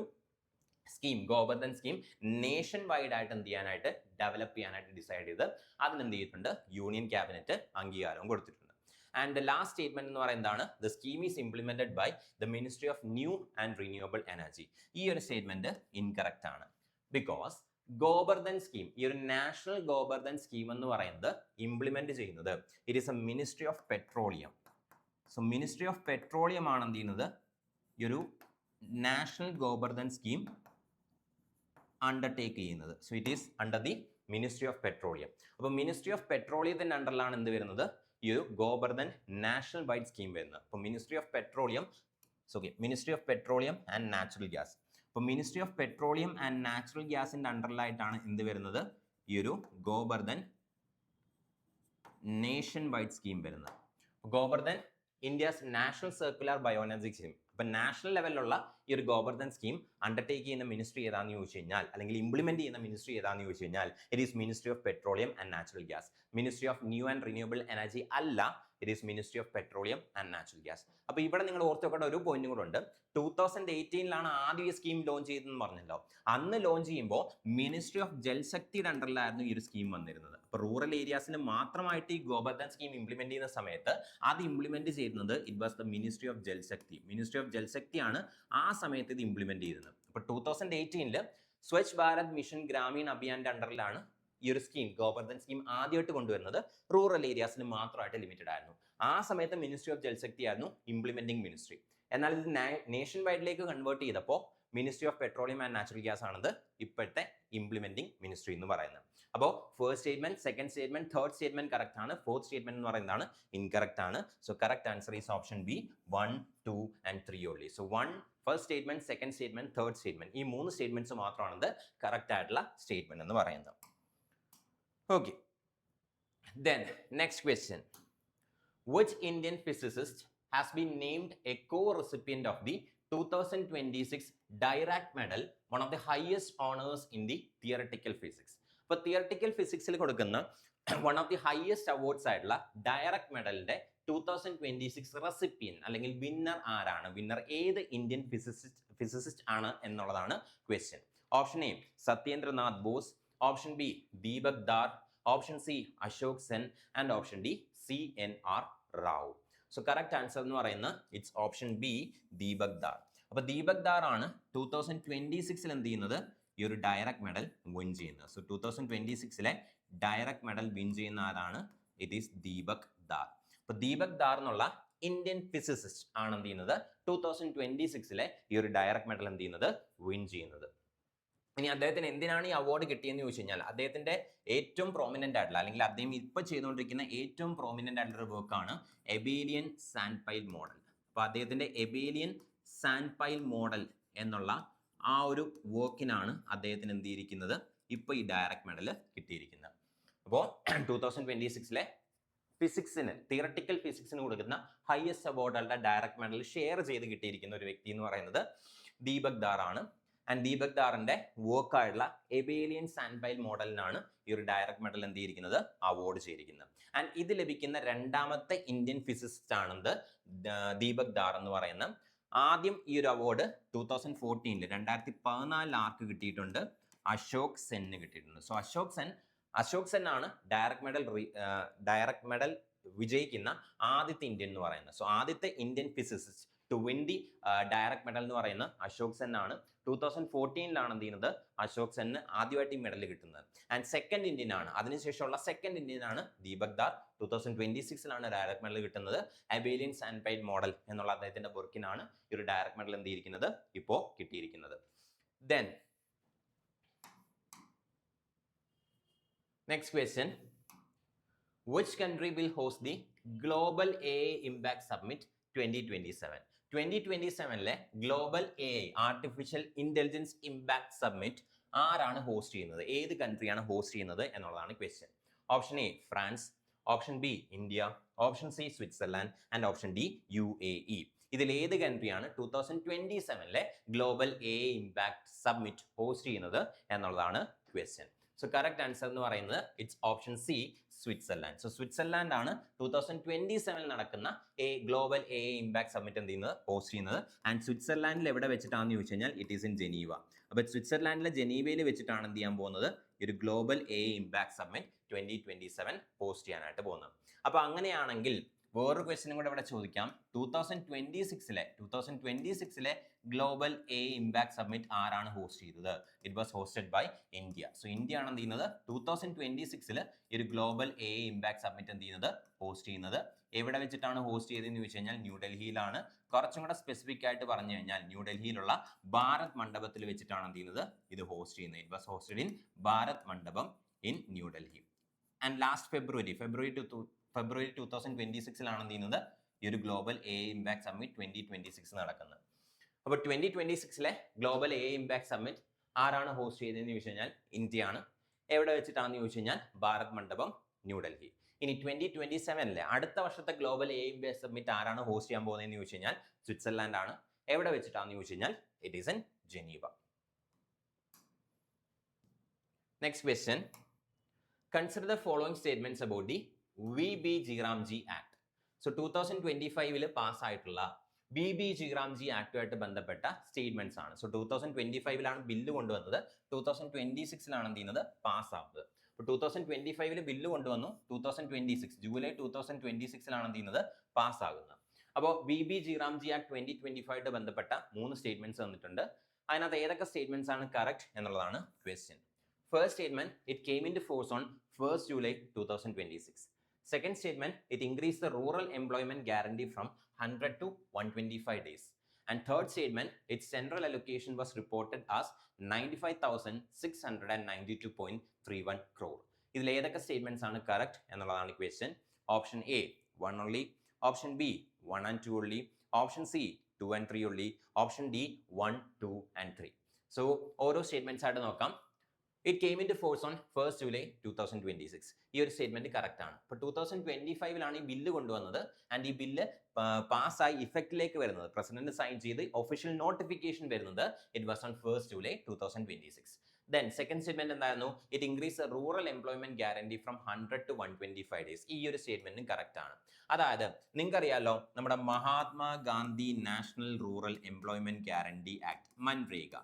scheme, Gobardhan scheme nation wide ആയിട്ട് എന്ത് ചെയ്യാനായിട്ട് ഡെവലപ്പ് ചെയ്യാനായിട്ട് ഡിസൈഡ് ചെയ്ത് അതിനെന്ത് ചെയ്തിട്ടുണ്ട്, യൂണിയൻ ക്യാബിനറ്റ് അംഗീകാരവും കൊടുത്തിട്ടുണ്ട്. ആൻഡ് ലാസ്റ്റ് സ്റ്റേറ്റ്മെന്റ് എന്ന് പറയുന്നതാണ് the scheme is implemented by the ministry of new and renewable energy. ഈ ഒരു സ്റ്റേറ്റ്മെന്റ് ഇൻകറക്റ്റ് ആണ്. ബിക്കോസ് ഗോബർധൻ സ്കീം, ഈ ഒരു നാഷണൽ ഗോബർധൻ സ്കീം എന്ന് പറയുന്നത് ഇംപ്ലിമെന്റ് ചെയ്യുന്നത് it is a ministry of petroleum. So ministry of petroleum ആണ് എന്ത് ചെയ്യുന്നത് ഈ ഒരു നാഷണൽ ഗോബർധൻ സ്കീം അണ്ടർടേക്ക് ചെയ്യുന്നത്. So it is under the ministry of petroleum. അപ്പോൾ മിനിസ്ട്രി ഓഫ് പെട്രോളിയത്തിന്റെ അണ്ടറിലാണ് എന്ത് വരുന്നത്, ഈ ഒരു ഗോബർധൻ നാഷണൽ വൈഡ് സ്കീം വരുന്നത്. അപ്പോൾ ministry of petroleum and natural gas. അപ്പോൾ ministry of petroleum and natural ഗ്യാസിന്റെ അണ്ടറിലായിട്ടാണ് എന്ത് വരുന്നത്, ഈ ഒരു ഗോബർധൻ നേഷൻ വൈഡ് സ്കീം വരുന്നത്. Gobardhan India's national circular bioenergy scheme. അപ്പൊ നാഷണൽ ലെവലിലുള്ള ഈ ഒരു ഗോബർധൻ സ്കീം അണ്ടർടേക്ക് ചെയ്യുന്ന മിനിസ്ട്രി ഏതാണെന്ന് ചോദിച്ചു കഴിഞ്ഞാൽ, അല്ലെങ്കിൽ ഇംപ്ലിമെന്റ് ചെയ്യുന്ന മിനിസ്ട്രി ഏതാണെന്ന് ചോദിച്ചു കഴിഞ്ഞാൽ, it is ministry of petroleum and natural gas. Ministry of new and renewable energy അല്ല, it is ministry of petroleum and natural gas. അപ്പൊ ഇവിടെ നിങ്ങൾ ഓർത്ത് വെക്കേണ്ട ഒരു പോയിന്റ് കൂടെ ഉണ്ട്. 2018 ആദ്യം ഈ സ്കീം ലോഞ്ച് ചെയ്തതെന്ന് പറഞ്ഞല്ലോ. അന്ന് ലോഞ്ച് ചെയ്യുമ്പോൾ മിനിസ്ട്രി ഓഫ് ജൽശക്തിയുടെ അണ്ടറിലായിരുന്നു ഈ ഒരു സ്കീം വന്നിരുന്നത്. അപ്പൊ റൂറൽ ഏരിയാസിൽ മാത്രമായിട്ട് ഈ ഗോബർധൻ സ്കീം ഇംപ്ലിമെന്റ് ചെയ്യുന്ന സമയത്ത് അത് ഇംപ്ലിമെന്റ് ചെയ്യുന്നത് it was the ministry of Jal Shakti. മിനിസ്ട്രി ഓഫ് ജൽശക്തിയാണ് ആ സമയത്ത് ഇത് ഇംപ്ലിമെന്റ് ചെയ്യുന്നത്. അപ്പൊ 2018 സ്വച്ഛ് ഭാരത് മിഷൻ ഗ്രാമീൺ അഭിയാന്റെ അണ്ടറിലാണ് ഈ ഒരു സ്കീം, ഗോബർധൻ സ്കീം ആദ്യമായിട്ട് കൊണ്ടുവരുന്നത്. റൂറൽ ഏരിയാസിൽ മാത്രമായിട്ട് ലിമിറ്റഡ് ആയിരുന്നു. ആ സമയത്ത് മിനിസ്ട്രി ഓഫ് ജൽശക്തി ആയിരുന്നു ഇംപ്ലിമെന്റിംഗ് മിനിസ്ട്രി. എന്നാൽ ഇത് നേഷൻ വൈഡിലേക്ക് കൺവേർട്ട് ചെയ്തപ്പോൾ ministry of petroleum and natural gas ആണത് ഇപ്പോഴത്തെ ഇംപ്ലിമെന്റിംഗ് മിനിസ്ട്രി എന്ന് പറയുന്നത്. അപ്പോൾ first statement, second statement, third statement correct ആണ്. ഫോർത്ത് സ്റ്റേറ്റ്മെന്റ് എന്ന് പറയുന്നതാണ് ഇൻകറക്റ്റ് ആണ്. So correct answer is option B 1, 2 and 3 only. So 1 first statement, second statement, third statement, ഈ 3 സ്റ്റേറ്റ്മെന്റ്സ് മാത്രമാണ് കറക്റ്റ് ആയിട്ടുള്ള സ്റ്റേറ്റ്മെന്റ് എന്ന് പറയുന്നത്. Okay, then next question. Which Indian physicist has been named a co-recipient of the 2026 Dirac Medal, one of the highest honors in the theoretical physics? അപ്പോൾ theoretical ഫിസിക്സിൽ കൊടുക്കുന്ന one of the highest awards ആയിട്ടുള്ള Dirac മെഡലിന്റെ 2026 recipient അല്ലെങ്കിൽ winner ആരാണ്? Winner ഏത് Indian physicist ആണ് എന്നുള്ളതാണ് question. Option A Satyendranath Bose, option B Deepak Dhar, option C Ashoke Sen and option D CNR Rao. So correct answer എന്ന് പറയുന്നത് it's option B Deepak Dhar. അപ്പൊ ദീപക് ദാർ ആണ് 2026 എന്ത് ചെയ്യുന്നത് ഈ ഒരു ഡയറക് മെഡൽ വിൻ ചെയ്യുന്നത്. സോ 2026 ഡയറക് മെഡൽ വിൻ ചെയ്യുന്ന ആരാണ്? It is Deepak Dhar. അപ്പൊ ദീപക് ദാർ എന്നുള്ള ഇന്ത്യൻ ഫിസിസിസ്റ്റ് ആണ് എന്ത് ചെയ്യുന്നത് 2026 ഈ ഒരു ഡയറക് മെഡൽ എന്ത് ചെയ്യുന്നത് വിൻ ചെയ്യുന്നത്. ഇനി അദ്ദേഹത്തിന് എന്തിനാണ് ഈ അവാർഡ് കിട്ടിയെന്ന് ചോദിച്ചു കഴിഞ്ഞാൽ അദ്ദേഹത്തിന്റെ ഏറ്റവും പ്രോമിനന്റ് ആയിട്ടുള്ള അല്ലെങ്കിൽ അദ്ദേഹം ഇപ്പൊ ചെയ്തുകൊണ്ടിരിക്കുന്ന ഏറ്റവും പ്രോമിനന്റ് ആയിട്ടുള്ള ഒരു വർക്കാണ് എബേലിയൻ സാൻഡ്പൈൽ മോഡൽ. അപ്പൊ അദ്ദേഹത്തിന്റെ എബേലിയൻ സാൻഡ്പൈൽ മോഡൽ എന്നുള്ള ആ ഒരു വർക്കിനാണ് അദ്ദേഹത്തിന് എന്ത് ചെയ്തിരിക്കുന്നത് ഇപ്പൊ ഈ ഡയറക്ട് മെഡൽ കിട്ടിയിരിക്കുന്നത്. അപ്പോൾ 2026 ഫിസിക്സിന് തിയറട്ടിക്കൽ ഫിസിക്സിന് കൊടുക്കുന്ന ഹയസ്റ്റ് അവാർഡുകളുടെ ഡയറക്ട് മെഡൽ ഷെയർ ചെയ്ത് കിട്ടിയിരിക്കുന്ന ഒരു വ്യക്തി എന്ന് പറയുന്നത് ദീപക് ദാർ ആണ്. ആൻഡ് ദീപക് ദാറിന്റെ വർക്കായിട്ടുള്ള എബേലിയൻ സാൻഡ്പൈൽ മോഡലിനാണ് ഈ ഒരു ഡയറക്ട് മെഡൽ എന്ത് ചെയ്തിരിക്കുന്നത് അവാർഡ് ചെയ്തിരിക്കുന്നത്. ആൻഡ് ഇത് ലഭിക്കുന്ന രണ്ടാമത്തെ ഇന്ത്യൻ ഫിസിസിസ്റ്റ് ആണെന്ന് ദീപക് ദാർ എന്ന് പറയുന്ന. ആദ്യം ഈ ഒരു അവാർഡ് 2014 ആർക്ക് കിട്ടിയിട്ടുണ്ട്? അശോക് സെന്നിന് കിട്ടിയിട്ടുണ്ട്. സോ അശോക് സെൻ ആണ് ഡയറക്ട് മെഡൽ വിജയിക്കുന്ന ആദ്യത്തെ ഇന്ത്യൻ എന്ന് പറയുന്നത്. സോ ആദ്യത്തെ Indian physicist to win the Dirac medal എന്ന് പറയുന്നത് അശോക് സെൻ ആണ്. 2014 എന്ത് ചെയ്യുന്നത് അശോക് സെന്നിന് ആദ്യമായിട്ട് ഈ മെഡൽ കിട്ടുന്നത്. ആൻഡ് സെക്കൻഡ് ഇന്ത്യൻ ആണ്, അതിനുശേഷമുള്ള സെക്കൻഡ് ഇന്ത്യൻ ആണ് ദീപക് ദാർ. 2026 ഡയറക്ട് മെഡൽ കിട്ടുന്നത്. എബേലിയൻ സാൻഡ്പൈൽ മോഡൽ എന്നുള്ള അദ്ദേഹത്തിന്റെ വർക്കിനാണ് ഈ ഒരു ഡയറക്ട് മെഡൽ എന്ത് ചെയ്തിരിക്കുന്നത് ഇപ്പോ കിട്ടിയിരിക്കുന്നത്. Then next question, which country will host the Global AI Impact Summit 2027? 2027 global AI artificial intelligence impact summit ആരാണ് ഹോസ്റ്റ് ചെയ്യുന്നത്? ഏത് കൺട്രിയാണ് ഹോസ്റ്റ് ചെയ്യുന്നത് എന്നുള്ളതാണ് question. Option A France, option B India, option C Switzerland and option D UAE. ഇതിൽ ഏത് കൺട്രിയാണ് 2027 global AI impact submit host ചെയ്യുന്നത് എന്നുള്ളതാണ് question. So correct answer എന്ന് പറയുന്നത് it's option C Switzerland. So Switzerland ആണ് 2027 നടക്കുന്ന ഗ്ലോബൽ AI ഇമ്പാക്ട് സബ്മിറ്റ് എന്ത് ചെയ്യുന്നത് ഹോസ്റ്റ് ചെയ്യുന്നത്. ആൻഡ് സ്വിറ്റ്സർലാൻഡിൽ എവിടെ വെച്ചിട്ടാണെന്ന് ചോദിച്ചു കഴിഞ്ഞാൽ ഇറ്റ് ഈസ് ഇൻ ജനീവ. അപ്പോൾ സ്വിറ്റ്സർലാൻഡിലെ ജനീവയിൽ വെച്ചിട്ടാണ് എന്ത് ചെയ്യാൻ പോകുന്നത് ഒരു global AI impact submit 2027 host ചെയ്യാനായിട്ട് പോകുന്നത്. അപ്പോൾ അങ്ങനെയാണെങ്കിൽ വേറൊരു ക്വസ്റ്റ്യനും കൂടെ ഇവിടെ ചോദിക്കാം. 2026 ഗ്ലോബൽ AI ഇമ്പാക്ട് സബ്മിറ്റ് ആരാണ് ഹോസ്റ്റ് ചെയ്തത്? It was hosted by India. So India ആണ് എന്ത് ചെയ്യുന്നത് 2026 ഒരു ഗ്ലോബൽ AI ഇമ്പാക്ട് സബ്മിറ്റ് എന്ത് ചെയ്യുന്നത് ഹോസ്റ്റ് ചെയ്യുന്നത്. എവിടെ വെച്ചിട്ടാണ് ഹോസ്റ്റ് ചെയ്തതെന്ന് ചോദിച്ചു കഴിഞ്ഞാൽ ന്യൂഡൽഹിയിലാണ്. കുറച്ചും കൂടെ സ്പെസിഫിക് ആയിട്ട് പറഞ്ഞു കഴിഞ്ഞാൽ ന്യൂഡൽഹിയിലുള്ള ഭാരത് മണ്ഡപത്തിൽ വെച്ചിട്ടാണ് എന്ത് ചെയ്യുന്നത് ഇത് ഹോസ്റ്റ് ചെയ്യുന്നത്. It was hosted in Bharat മണ്ഡപം ഇൻ ന്യൂഡൽഹി. ആൻഡ് ലാസ്റ്റ് ഫെബ്രുവരി 2026 എന്ത് ചെയ്യുന്നത് ഈ ഒരു ഗ്ലോബൽ AI ഇമ്പാക്ട് സബ്മിറ്റ് 2026 നടക്കുന്നത്. അപ്പോൾ 2026 ഗ്ലോബൽ AI ഇമ്പാക്ട് സബ്മിറ്റ് ആരാണ് ഹോസ്റ്റ് ചെയ്തതെന്ന് ചോദിച്ചു കഴിഞ്ഞാൽ ഇന്ത്യ ആണ്. എവിടെ വെച്ചിട്ടാണെന്ന് ചോദിച്ചു കഴിഞ്ഞാൽ ഭാരത് മണ്ഡപം ന്യൂഡൽഹി. ഇനി 2027 അടുത്ത വർഷത്തെ ഗ്ലോബൽ AI ഇമ്പാക്ട് സബ്മിറ്റ് ആരാണ് ഹോസ്റ്റ് ചെയ്യാൻ പോകുന്നതെന്ന് ചോദിച്ചു കഴിഞ്ഞാൽ സ്വിറ്റ്സർലാൻഡ് ആണ്. എവിടെ വെച്ചിട്ടാണെന്ന് ചോദിച്ചു കഴിഞ്ഞാൽ it is in Geneva. Next question, consider the following statements about the VBG Ramji Act. So 2025 പാസ്സായിട്ടുള്ള VBG Ramji ആക്ടുമായിട്ട് ബന്ധപ്പെട്ട സ്റ്റേറ്റ്മെന്റ്സ് ആണ്. സോ 2025 ബില്ല് കൊണ്ടുവന്നത്, 2026 എന്ത് ചെയ്യുന്നത് പാസ്സാവുന്നത്. അപ്പോൾ 2025 ബില്ല് കൊണ്ടുവന്നു, 2026 ജൂലൈ 2026 എന്ത് ചെയ്യുന്നത് പാസ്സാകുന്നത്. അപ്പോൾ VBG Ramji Act 2025 ബന്ധപ്പെട്ട 3 സ്റ്റേറ്റ്മെന്റ്സ് തന്നിട്ടുണ്ട്. അതിനകത്ത് ഏതൊക്കെ സ്റ്റേറ്റ്മെന്റ്സ് ആണ് കറക്റ്റ് എന്നുള്ളതാണ് question. First statement, it came into force on 1st July 2026. Second statement, it increased the rural employment guarantee from 100 to 125 days. And third statement, its central allocation was reported as 95,692.31 crore. ഇതിൽ ഏതൊക്കെ statements ആണ് correct എന്നുള്ളതാണ് question. Option A 1 only, option B 1 and 2 only, option C 2 and 3 only, option D 1, 2 and 3. So ഓരോ statements ആയിട്ട് നോക്കാം. It came into force on 1st July 2026. ഈ ഒരു statement correct ആണ്. ഇപ്പോൾ 2025 ഈ ബില്ല് കൊണ്ടുവന്നത്. ആൻഡ് ഈ ബില്ല് പാസ്സായി ഇഫക്റ്റിലേക്ക് വരുന്നത്, പ്രസിഡന്റ് സൈൻ ചെയ്ത് ഒഫീഷ്യൽ നോട്ടിഫിക്കേഷൻ വരുന്നത് it was on 1st July 2026. Then second statement എന്തായിരുന്നു? It increase rural employment guarantee from 100 to 125 days. ഈ ഒരു സ്റ്റേറ്റ്മെന്റും കറക്റ്റ് ആണ്. അതായത് നിങ്ങൾക്കറിയാലോ നമ്മുടെ Mahatma Gandhi national rural employment guarantee act, MNREGA,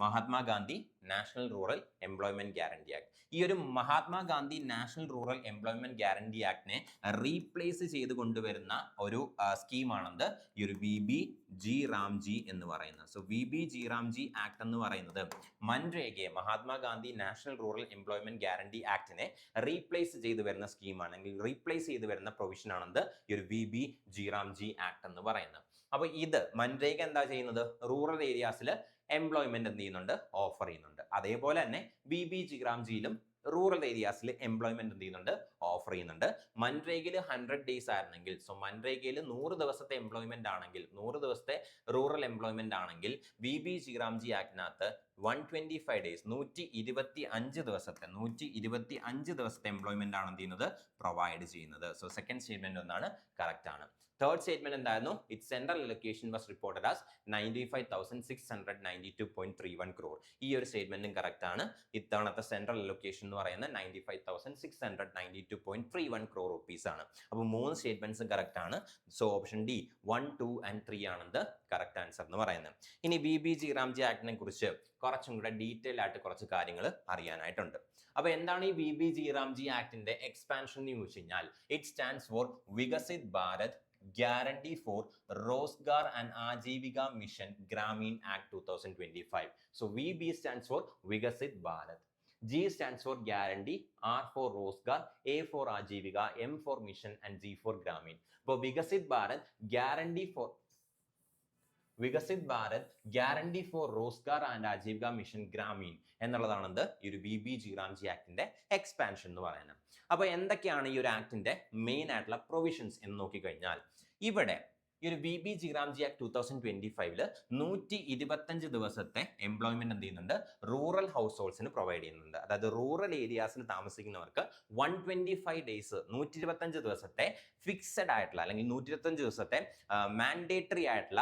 Mahatma Gandhi national rural employment guarantee act. ഈ ഒരു Mahatma Gandhi national rural employment guarantee ആക്ടിനെ റീപ്ലേസ് ചെയ്ത് കൊണ്ടുവരുന്ന ഒരു സ്കീമാണെന്ത് ഈ ഒരു VBG Ramji എന്ന് പറയുന്നത്. സോ VBG Ramji ആക്ട് എന്ന് പറയുന്നത് മൻരേഗയെ, Mahatma Gandhi national rural employment guarantee ആക്ടിനെ റീപ്ലേസ് ചെയ്ത് വരുന്ന സ്കീമാണ്, അല്ലെങ്കിൽ റീപ്ലേസ് ചെയ്ത് വരുന്ന പ്രൊവിഷൻ ആണെന്ത് ഈ ഒരു VBG Ramji ആക്ട് എന്ന് പറയുന്നത്. അപ്പോൾ ഇത് മൻരേഗ എന്താ ചെയ്യുന്നത്? റൂറൽ ഏരിയാസിൽ എംപ്ലോയ്മെന്റ് എന്ത് ചെയ്യുന്നുണ്ട്, ഓഫർ ചെയ്യുന്നുണ്ട്. അതേപോലെ തന്നെ BBG-Ramjiയിലും റൂറൽ ഏരിയാസിൽ എംപ്ലോയ്മെന്റ് എന്ത് ചെയ്യുന്നുണ്ട്, ഓഫർ ചെയ്യുന്നുണ്ട്. മൻരേഗയിൽ 100 ഡേയ്സ് ആയിരുന്നെങ്കിൽ, സോ മൻരേഗയിൽ 100 ദിവസത്തെ എംപ്ലോയ്മെന്റ് ആണെങ്കിൽ, 100 ദിവസത്തെ റൂറൽ എംപ്ലോയ്മെന്റ് ആണെങ്കിൽ BBG-Ramji ആക്ടിനകത്ത് 125 ഡേയ്സ് 125 ദിവസത്തെ എംപ്ലോയ്മെന്റ് ആണ് എന്ത് ചെയ്യുന്നത്, പ്രൊവൈഡ് ചെയ്യുന്നത്. സോ സെക്കൻഡ് സ്റ്റേറ്റ്മെന്റ് ഒന്നാണ്, കറക്റ്റ് ആണ്. തേർഡ് സ്റ്റേറ്റ്മെന്റ് എന്തായിരുന്നു, it central allocation was reported as 95,692.31 crore. ഈ ഒരു സ്റ്റേറ്റ്മെന്റും കറക്റ്റ് ആണ്. ഇത്തവണത്തെ സെൻട്രൽ അലൊക്കേഷൻ എന്ന് പറയുന്നത് 95,692.31 crore rupees ആണ്. അപ്പോൾ 3 സ്റ്റേറ്റ്മെന്റ്സും കറക്റ്റ് ആണ്. സോ ഓപ്ഷൻ ഡി 1, 2 and 3 ആണെന്ന് കറക്റ്റ് ആൻസർ എന്ന് പറയുന്നത്. ഇനി BBG-Ramji ആക്ടിനെ കുറിച്ച് കുറച്ചും കൂടെ ഡീറ്റെയിൽ ആയിട്ട് കുറച്ച് കാര്യങ്ങൾ അറിയാനായിട്ടുണ്ട്. അപ്പൊ എന്താണ് ഈ BBG-Ramji ആക്ടിന്റെ എക്സ്പാൻഷൻ എന്ന് ചോദിച്ചു കഴിഞ്ഞാൽ, it stands for Viksit Bharat guarantee for Rozgar and Ajeevika mission Gramin act 2025. So VB stands for Viksit Bharat, G stands for guarantee, R for Rosgar, A for Ajivika, M for Mission and G for Gramin. അപ്പോൾ Viksit Bharat guarantee for Rozgar and Ajeevika mission Gramin എന്നുള്ളതാണ് ഈ ഒരു BBG-Ramji ആക്ടിന്റെ expansion എന്ന് പറയുന്നത്. അപ്പോൾ എന്തൊക്കെയാണ് ഈ ഒരു ആക്ടിന്റെ മെയിൻ ആയിട്ടുള്ള പ്രൊവിഷൻസ് എന്ന് നോക്കിക്കഴിഞ്ഞാൽ, ഇവിടെ ഈ ഒരു BBG-Ramji ആക്ട് 2025 125 ദിവസത്തെ എംപ്ലോയ്മെന്റ് എന്ത് ചെയ്യുന്നുണ്ട്, റൂറൽ ഹൗസ് ഹോൾഡ്സിന് പ്രൊവൈഡ് ചെയ്യുന്നുണ്ട്. അതായത് റൂറൽ ഏരിയാസിൽ താമസിക്കുന്നവർക്ക് 125 ഡേയ്സ് 125 ദിവസത്തെ ഫിക്സഡ് ആയിട്ടുള്ള അല്ലെങ്കിൽ 125 ദിവസത്തെ മാൻഡേറ്ററി ആയിട്ടുള്ള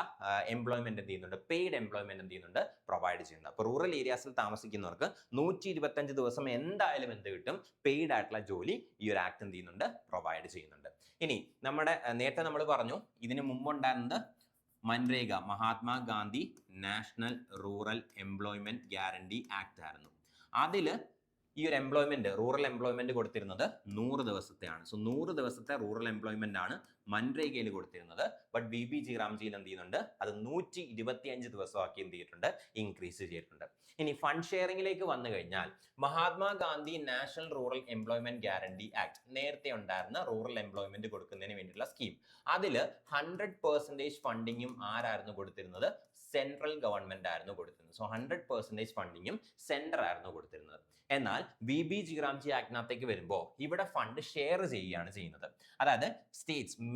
എംപ്ലോയ്മെന്റ് എന്ത് ചെയ്യുന്നുണ്ട്, പെയ്ഡ് എംപ്ലോയ്മെന്റ് എന്ത് ചെയ്യുന്നുണ്ട്, പ്രൊവൈഡ് ചെയ്യുന്നുണ്ട്. അപ്പോൾ റൂറൽ ഏരിയാസിൽ താമസിക്കുന്നവർക്ക് 125 ദിവസം എന്തായാലും എന്ത് കിട്ടും, പെയ്ഡ് ആയിട്ടുള്ള ജോലി ഈ ഒരു ആക്ട് എന്ത് ചെയ്യുന്നുണ്ട്, പ്രൊവൈഡ് ചെയ്യുന്നുണ്ട്. ഇനി നേരത്തെ നമ്മൾ പറഞ്ഞു ഇതിന് മുമ്പുണ്ടായിരുന്നത് MNREGA, Mahatma Gandhi national rural employment guarantee act ആയിരുന്നു. അതില് ഈ ഒരു റൂറൽ എംപ്ലോയ്മെന്റ് കൊടുത്തിരുന്നത് 100 ദിവസത്തെയാണ്. സോ 100 ദിവസത്തെ റൂറൽ എംപ്ലോയ്മെന്റ് ആണ് മൻരേഗയിൽ കൊടുത്തിരുന്നത്. ബട്ട് BBG-Ramjiയിൽ എന്ത് ചെയ്യുന്നുണ്ട്, അത് 125 ദിവസമാക്കി എന്ത് ചെയ്തിട്ടുണ്ട്, ഇൻക്രീസ് ചെയ്തിട്ടുണ്ട്. ഇനി ഫണ്ട് ഷെയറിംഗിലേക്ക് വന്നു കഴിഞ്ഞാൽ, Mahatma Gandhi national rural employment guarantee act നേരത്തെ ഉണ്ടായിരുന്ന റൂറൽ എംപ്ലോയ്മെന്റ് കൊടുക്കുന്നതിന് വേണ്ടിയിട്ടുള്ള സ്കീം, അതില് 100% ഫണ്ടിങ്ങും ആരായിരുന്നു കൊടുത്തിരുന്നത്, സെൻട്രൽ ഗവൺമെന്റ് ആയിരുന്നു കൊടുത്തിരുന്നത്. സോ 100% ഫണ്ടിങ്ങും സെന്റർ ആയിരുന്നു കൊടുത്തിരുന്നത്. എന്നാൽ BBG-Ramji ആക്ടിനകത്തേക്ക് വരുമ്പോൾ ഇവിടെ ഫണ്ട് ഷെയർ ചെയ്യുകയാണ് ചെയ്യുന്നത്. അതായത്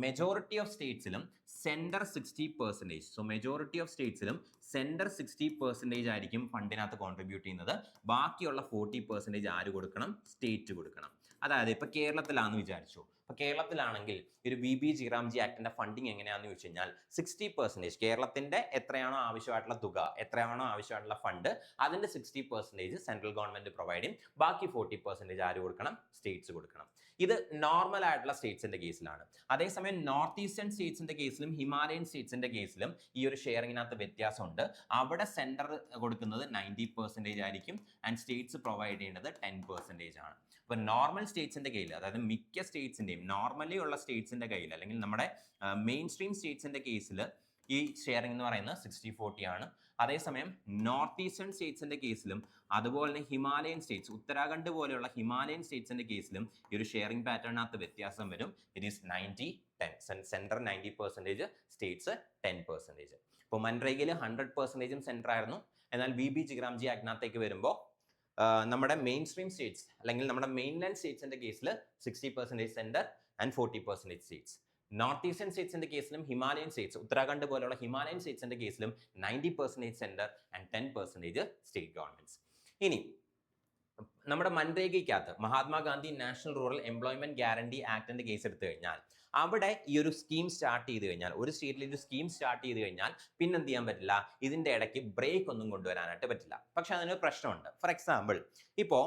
മെജോറിറ്റി ഓഫ് സ്റ്റേറ്റ്സിലും സെന്റർ 60%. സോ മെജോറിറ്റി ഓഫ് സ്റ്റേറ്റ്സിലും സെന്റർ 60% ആയിരിക്കും ഫണ്ടിനകത്ത് കോൺട്രിബ്യൂട്ട് ചെയ്യുന്നത്. ബാക്കിയുള്ള 40% ആര് കൊടുക്കണം, സ്റ്റേറ്റ് കൊടുക്കണം. അതായത് ഇപ്പൊ കേരളത്തിലാണെന്ന് വിചാരിച്ചു. അപ്പൊ കേരളത്തിലാണെങ്കിൽ ഒരു BBG-Ramji ആക്ടിന്റെ ഫണ്ടിങ് എങ്ങനെയാണെന്ന് ചോദിച്ചു കഴിഞ്ഞാൽ 60% കേരളത്തിന്റെ എത്രയാണോ ആവശ്യമായിട്ടുള്ള തുക, എത്രയാണോ ആവശ്യമായിട്ടുള്ള ഫണ്ട്, അതിന്റെ 60% സെൻട്രൽ ഗവൺമെന്റ് പ്രൊവൈഡ് ചെയ്യും. ബാക്കി 40% ആര് കൊടുക്കണം, സ്റ്റേറ്റ്സ് കൊടുക്കണം. ഇത് നോർമൽ ആയിട്ടുള്ള സ്റ്റേറ്റ്സിന്റെ കേസിലാണ്. അതേസമയം നോർത്ത് ഈസ്റ്റേൺ സ്റ്റേറ്റ്സിന്റെ കേസിലും ഹിമാലയൻ സ്റ്റേറ്റ്സിന്റെ കേസിലും ഈ ഒരു ഷെയറിങ്ങിനകത്ത് വ്യത്യാസമുണ്ട്. അവിടെ സെന്റർ കൊടുക്കുന്നത് 90% ആയിരിക്കും ആൻഡ് സ്റ്റേറ്റ്സ് പ്രൊവൈഡ് ചെയ്യുന്നത് 10% ആണ്. ഇപ്പൊ നോർമൽ സ്റ്റേറ്റ്സിന്റെ കയ്യിൽ, അതായത് മിക്ക സ്റ്റേറ്റ്സിന്റെയും നോർമലി ഉള്ള സ്റ്റേറ്റ്സിന്റെ കയ്യിൽ അല്ലെങ്കിൽ നമ്മുടെ മെയിൻ സ്ട്രീം സ്റ്റേറ്റ്സിന്റെ കേസിൽ ഈ ഷെയറിംഗ് എന്ന് പറയുന്നത് 60-40 ആണ്. അതേസമയം നോർത്ത് ഈസ്റ്റേൺ സ്റ്റേറ്റ്സിന്റെ കേസിലും അതുപോലെ തന്നെ ഹിമാലയൻ സ്റ്റേറ്റ്സ്, ഉത്തരാഖണ്ഡ് പോലെയുള്ള ഹിമാലയൻ സ്റ്റേറ്റ്സിന്റെ കേസിലും ഈ ഒരു ഷെയറിംഗ് പാറ്റേണിനകത്ത് വ്യത്യാസം വരും. It is 90-10. Central 90%, States 10%. ഇപ്പോൾ മൻരേഗയിൽ 100% സെൻട്രൽ ആയിരുന്നു. എന്നാൽ BBG-Ramji ആക്ടിനകത്തേക്ക് വരുമ്പോൾ നമ്മുടെ മെയിൻ സ്ട്രീം സ്റ്റേറ്റ്സ് അല്ലെങ്കിൽ നമ്മുടെ മെയിൻലാൻഡ് സ്റ്റേറ്റ്സിന്റെ കേസിൽ 60% centre and 40% states. North eastern സ്റ്റേറ്റ്സിന്റെ കേസിലും ഹിമാലയൻ സ്റ്റേറ്റ്സ്, ഉത്തരാഖണ്ഡ് പോലെയുള്ള ഹിമാലയൻ സ്റ്റേറ്റ്സിന്റെ കേസിലും 90% സെന്റർ ആൻഡ് 10% സ്റ്റേറ്റ് ഗവൺമെന്റ്സ്. ഇനി നമ്മുടെ മൻരേഗയ്ക്കകത്ത് Mahatma Gandhi national rural employment guarantee ആക്ടിന്റെ കേസ് എടുത്തു കഴിഞ്ഞാൽ, അവിടെ ഈ ഒരു സ്കീം സ്റ്റാർട്ട് ചെയ്ത് കഴിഞ്ഞാൽ, ഒരു സ്റ്റേറ്റിൽ ഒരു സ്കീം സ്റ്റാർട്ട് ചെയ്ത് കഴിഞ്ഞാൽ പിന്നെ എന്ത് ചെയ്യാൻ പറ്റില്ല, ഇതിന്റെ ഇടയ്ക്ക് ബ്രേക്ക് ഒന്നും കൊണ്ടുവരാനായിട്ട് പറ്റില്ല. പക്ഷെ അതിനൊരു പ്രശ്നമുണ്ട്. ഫോർ എക്സാമ്പിൾ, ഇപ്പോൾ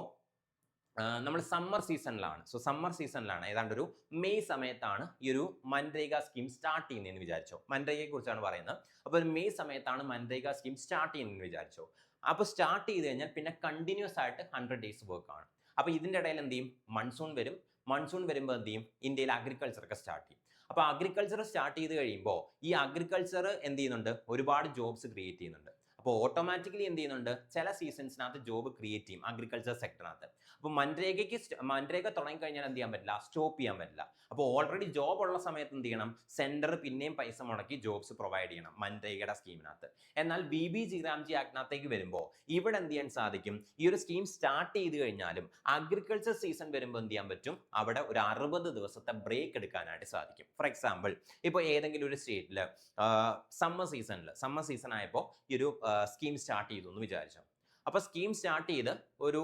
നമ്മൾ സമ്മർ സീസണിലാണ്. സോ സമ്മർ സീസണിലാണ് ഏതാണ്ട് ഒരു മെയ് സമയത്താണ് ഈ ഒരു മൻരേഗ സ്കീം സ്റ്റാർട്ട് ചെയ്യുന്നതെന്ന് വിചാരിച്ചോ. മൻരേഗയെ കുറിച്ചാണ് പറയുന്നത്. അപ്പോൾ ഒരു മെയ് സമയത്താണ് മൻരേഗ സ്കീം സ്റ്റാർട്ട് ചെയ്യുന്നതെന്ന് വിചാരിച്ചോ. അപ്പോൾ സ്റ്റാർട്ട് ചെയ്ത് കഴിഞ്ഞാൽ പിന്നെ കണ്ടിന്യൂസ് ആയിട്ട് 100 ഡേയ്സ് വർക്ക് ആണ്. അപ്പോൾ ഇതിന്റെ ഇടയിൽ എന്ത് ചെയ്യും, മൺസൂൺ വരും. മൺസൂൺ വരുമ്പോൾ എന്ത് ചെയ്യും, ഇന്ത്യയിൽ അഗ്രികൾച്ചർ ഒക്കെ സ്റ്റാർട്ട് ചെയ്യും. അപ്പോൾ അഗ്രികൾച്ചർ സ്റ്റാർട്ട് ചെയ്ത് കഴിയുമ്പോൾ ഈ അഗ്രികൾച്ചർ എന്ത് ചെയ്യുന്നുണ്ട്, ഒരുപാട് ജോബ്സ് ക്രിയേറ്റ് ചെയ്യുന്നുണ്ട്. അപ്പോൾ ഓട്ടോമാറ്റിക്കലി എന്ത് ചെയ്യുന്നുണ്ട്, ചില സീസൺസിനകത്ത് ജോബ് ക്രിയേറ്റ് ചെയ്യും അഗ്രികൾച്ചർ സെക്ടറിനകത്ത്. അപ്പോൾ മൻരേഗ തുടങ്ങിക്കഴിഞ്ഞാൽ എന്ത് ചെയ്യാൻ പറ്റില്ല, സ്റ്റോപ്പ് ചെയ്യാൻ പറ്റില്ല. അപ്പോൾ ഓൾറെഡി ജോബ് ഉള്ള സമയത്ത് എന്ത് ചെയ്യണം, സെൻറ്റർ പിന്നെയും പൈസ മുടക്കി ജോബ്സ് പ്രൊവൈഡ് ചെയ്യണം മൻരേഗയുടെ സ്കീമിനകത്ത്. എന്നാൽ BBG രാംജി ആക്ടിനകത്തേക്ക് വരുമ്പോൾ ഇവിടെ എന്ത് ചെയ്യാൻ സാധിക്കും, ഈ ഒരു സ്കീം സ്റ്റാർട്ട് ചെയ്ത് കഴിഞ്ഞാലും അഗ്രികൾച്ചർ സീസൺ വരുമ്പോൾ എന്ത് ചെയ്യാൻ പറ്റും, അവിടെ ഒരു 60 ദിവസത്തെ ബ്രേക്ക് എടുക്കാനായിട്ട് സാധിക്കും. ഫോർ എക്സാമ്പിൾ, ഇപ്പോൾ ഏതെങ്കിലും ഒരു സ്റ്റേറ്റിൽ സമ്മർ സീസൺ ആയപ്പോൾ ഈ ഒരു സ്കീം സ്റ്റാർട്ട് ചെയ്തു എന്ന് വിചാരിച്ചു. അപ്പോൾ സ്കീം സ്റ്റാർട്ട് ചെയ്ത് ഒരു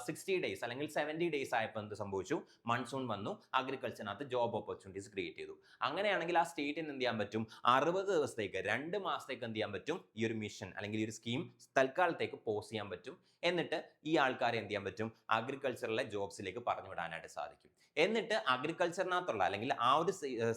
60 ഡേയ്സ് അല്ലെങ്കിൽ 70 ഡേയ്സ് ആയപ്പോൾ എന്ത് സംഭവിച്ചു, മൺസൂൺ വന്നു, അഗ്രികൾച്ചറിനകത്ത് ജോബ് ഓപ്പർച്യൂണിറ്റീസ് ക്രിയേറ്റ് ചെയ്തു. അങ്ങനെയാണെങ്കിൽ ആ സ്റ്റേറ്റിന് എന്ത് ചെയ്യാൻ പറ്റും, 60 ദിവസത്തേക്ക് 2 മാസത്തേക്ക് എന്ത് ചെയ്യാൻ പറ്റും, ഈ ഒരു മിഷൻ അല്ലെങ്കിൽ ഈ ഒരു സ്കീം തൽക്കാലത്തേക്ക് പോസ് ചെയ്യാൻ പറ്റും. എന്നിട്ട് ഈ ആൾക്കാരെ എന്ത് ചെയ്യാൻ പറ്റും, അഗ്രികൾച്ചറിലെ ജോബ്സിലേക്ക് പറഞ്ഞു വിടാനായിട്ട് സാധിക്കും. എന്നിട്ട് അഗ്രികൾച്ചറിനകത്തുള്ള അല്ലെങ്കിൽ ആ ഒരു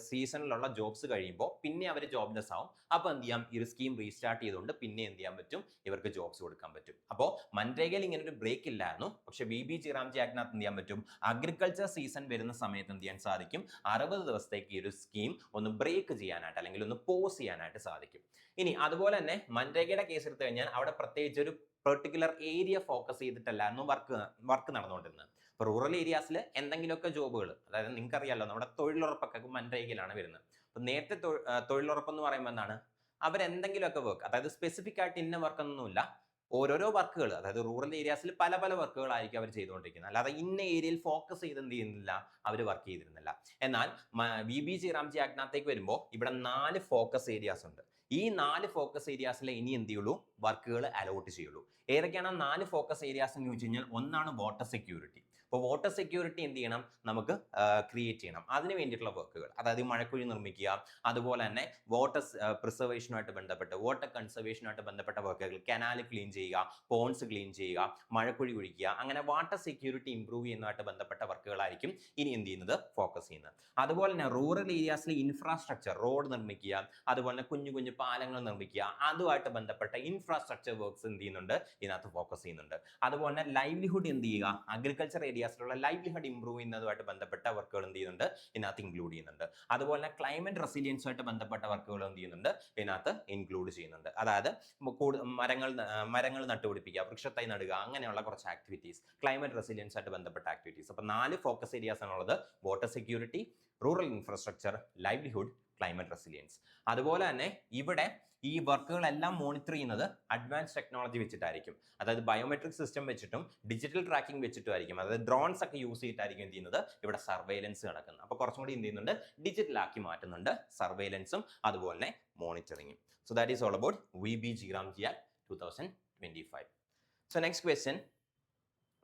സീസണിലുള്ള ജോബ്സ് കഴിയുമ്പോൾ പിന്നെ അവർ ജോബ്ലെസ് ആവും. അപ്പോൾ എന്ത് ചെയ്യാം, ഈ ഒരു സ്കീം റീസ്റ്റാർട്ട് ചെയ്തുകൊണ്ട് പിന്നെ എന്ത് ചെയ്യാൻ പറ്റും, ഇവർക്ക് ജോബ്സ് കൊടുക്കാൻ പറ്റും. അപ്പോൾ മൻരേഗയിൽ ഇങ്ങനെ ഒരു ബ്രേക്ക് ഇല്ലായിരുന്നു. പക്ഷെ BBG രാംജി ആക്ടിനകത്ത് എന്ത് ചെയ്യാൻ പറ്റും, അഗ്രികൾച്ചർ സീസൺ വരുന്ന സമയത്ത് എന്ത് ചെയ്യാൻ സാധിക്കും, 60 ദിവസത്തേക്ക് ഈ ഒരു സ്കീം ഒന്ന് ബ്രേക്ക് ചെയ്യാനായിട്ട് അല്ലെങ്കിൽ ഒന്ന് പോസ് ചെയ്യാനായിട്ട് സാധിക്കും. ഇനി അതുപോലെ തന്നെ മൻരേഗയുടെ കേസ് എടുത്തു കഴിഞ്ഞാൽ അവിടെ പ്രത്യേകിച്ച് ഒരു പെർട്ടിക്കുലർ ഏരിയ ഫോക്കസ് ചെയ്തിട്ടല്ലായിരുന്നു വർക്ക് നടന്നുകൊണ്ടിരുന്നത്. ഇപ്പോൾ റൂറൽ ഏരിയാസിൽ എന്തെങ്കിലുമൊക്കെ ജോബുകൾ, അതായത് നിങ്ങൾക്ക് അറിയാമല്ലോ നമ്മുടെ തൊഴിലുറപ്പൊക്കെ മൻരേഗയിലാണ് വരുന്നത്. അപ്പോൾ നേരത്തെ തൊഴിലുറപ്പ് എന്ന് പറയുമ്പോൾ എന്താണ്, അവരെന്തെങ്കിലുമൊക്കെ വർക്ക്, അതായത് സ്പെസിഫിക് ആയിട്ട് ഇന്ന വർക്ക് ഒന്നുമില്ല, ഓരോരോ വർക്കുകൾ, അതായത് റൂറൽ ഏരിയാസിൽ പല പല വർക്കുകളായിരിക്കും അവർ ചെയ്തുകൊണ്ടിരിക്കുന്നത്. അല്ലാതെ ഇന്ന ഏരിയയിൽ ഫോക്കസ് ചെയ്ത് എന്ത് ചെയ്യുന്നില്ല, അവർ വർക്ക് ചെയ്തിരുന്നില്ല. എന്നാൽ BBG രാംജി ആക്ടിനകത്തേക്ക് വരുമ്പോൾ ഇവിടെ 4 ഫോക്കസ് ഏരിയാസ് ഉണ്ട്. ഈ 4 ഫോക്കസ് ഏരിയാസിലെ ഇനി എന്ത് ചെയ്യുള്ളൂ, വർക്കുകൾ അലോട്ട് ചെയ്യുള്ളൂ. ഏതൊക്കെയാണ് 4 ഫോക്കസ് ഏരിയാസ് എന്ന് ചോദിച്ചു കഴിഞ്ഞാൽ, ഒന്നാണ് വാട്ടർ സെക്യൂരിറ്റി. അപ്പോൾ വാട്ടർ സെക്യൂരിറ്റി എന്ത് ചെയ്യണം, നമുക്ക് ക്രിയേറ്റ് ചെയ്യണം. അതിന് വേണ്ടിയിട്ടുള്ള വർക്കുകൾ, അതായത് മഴക്കുഴി നിർമ്മിക്കുക, അതുപോലെ തന്നെ വാട്ടർ പ്രിസർവേഷനുമായിട്ട് ബന്ധപ്പെട്ട് വാട്ടർ കൺസർവേഷനുമായിട്ട് ബന്ധപ്പെട്ട വർക്കുകൾ, കനാൽ ക്ലീൻ ചെയ്യുക, പോൺസ് ക്ലീൻ ചെയ്യുക, മഴക്കുഴി കുഴിക്കുക, അങ്ങനെ വാട്ടർ സെക്യൂരിറ്റി ഇംപ്രൂവ് ചെയ്യുന്നതായിട്ട് ബന്ധപ്പെട്ട വർക്കുകളായിരിക്കും ഇനി എന്ത് ചെയ്യുന്നത്, ഫോക്കസ് ചെയ്യുന്നത്. അതുപോലെ തന്നെ റൂറൽ ഏരിയാസിലെ ഇൻഫ്രാസ്ട്രക്ചർ, റോഡ് നിർമ്മിക്കുക, അതുപോലെ തന്നെ കുഞ്ഞു കുഞ്ഞു പാലങ്ങൾ നിർമ്മിക്കുക, അതുമായിട്ട് ബന്ധപ്പെട്ട ഇൻഫ്രാസ്ട്രക്ചർ വർക്ക്സ് എന്ത് ചെയ്യുന്നുണ്ട്, ഇതിനകത്ത് ഫോക്കസ് ചെയ്യുന്നുണ്ട്. അതുപോലെ തന്നെ ലൈവ്ലിഹുഡ് എന്ത് ചെയ്യുക, അഗ്രികൾച്ചർ ഏരിയാസിലുള്ള ലൈവ്ലിഹുഡ് ഇംപ്രൂവ് ചെയ്യുന്നതുമായിട്ട് ബന്ധപ്പെട്ട വർക്കുകൾ എന്ത് ചെയ്യുന്നുണ്ട്, ഇതിനകത്ത് ഇൻക്ലൂഡ് ചെയ്യുന്നുണ്ട്. അതുപോലെ തന്നെ ക്ലൈമറ്റ് റെസിലിയൻസുമായിട്ട് ബന്ധപ്പെട്ട വർക്കുകൾ എന്ത് ചെയ്യുന്നുണ്ട്, ഇതിനകത്ത് ഇൻക്ലൂഡ് ചെയ്യുന്നുണ്ട്. അതായത് മരങ്ങൾ നട്ടുപിടിപ്പിക്കുക, വൃക്ഷത്തൈ നടുക, അങ്ങനെയുള്ള കുറച്ച് ആക്ടിവിറ്റീസ്, ക്ലൈമറ്റ് റെസിലിയൻസ് ആയിട്ട് ബന്ധപ്പെട്ട ആക്ടിവിറ്റീസ്. അപ്പോൾ 4 ഫോക്കസ് ഏരിയാസ് ആണുള്ളത്: water security, rural infrastructure, livelihood, climate resilience. അതുപോലെ തന്നെ ഇവിടെ ഈ വർക്കുകളെല്ലാം മോണിറ്റർ ചെയ്യുന്നത് അഡ്വാൻസ് ടെക്നോളജി വെച്ചിട്ടായിരിക്കും. അതായത് ബയോമെട്രിക് സിസ്റ്റം വെച്ചിട്ടും ഡിജിറ്റൽ ട്രാക്കിംഗ് വെച്ചിട്ടും ആയിരിക്കും. അതായത് ഡ്രോൺസ് ഒക്കെ യൂസ് ചെയ്തിട്ടായിരിക്കും എന്ത് ചെയ്യുന്നത്, ഇവിടെ സർവൈലൻസ് നടക്കുന്നത്. അപ്പോൾ കുറച്ചും കൂടി എന്ത് ചെയ്യുന്നുണ്ട്, ഡിജിറ്റൽ ആക്കി മാറ്റുന്നുണ്ട്, സർവൈലൻസും അതുപോലെ മോണിറ്ററിങ്ങും. So that is all about BBG Ramji act 2025. So next question,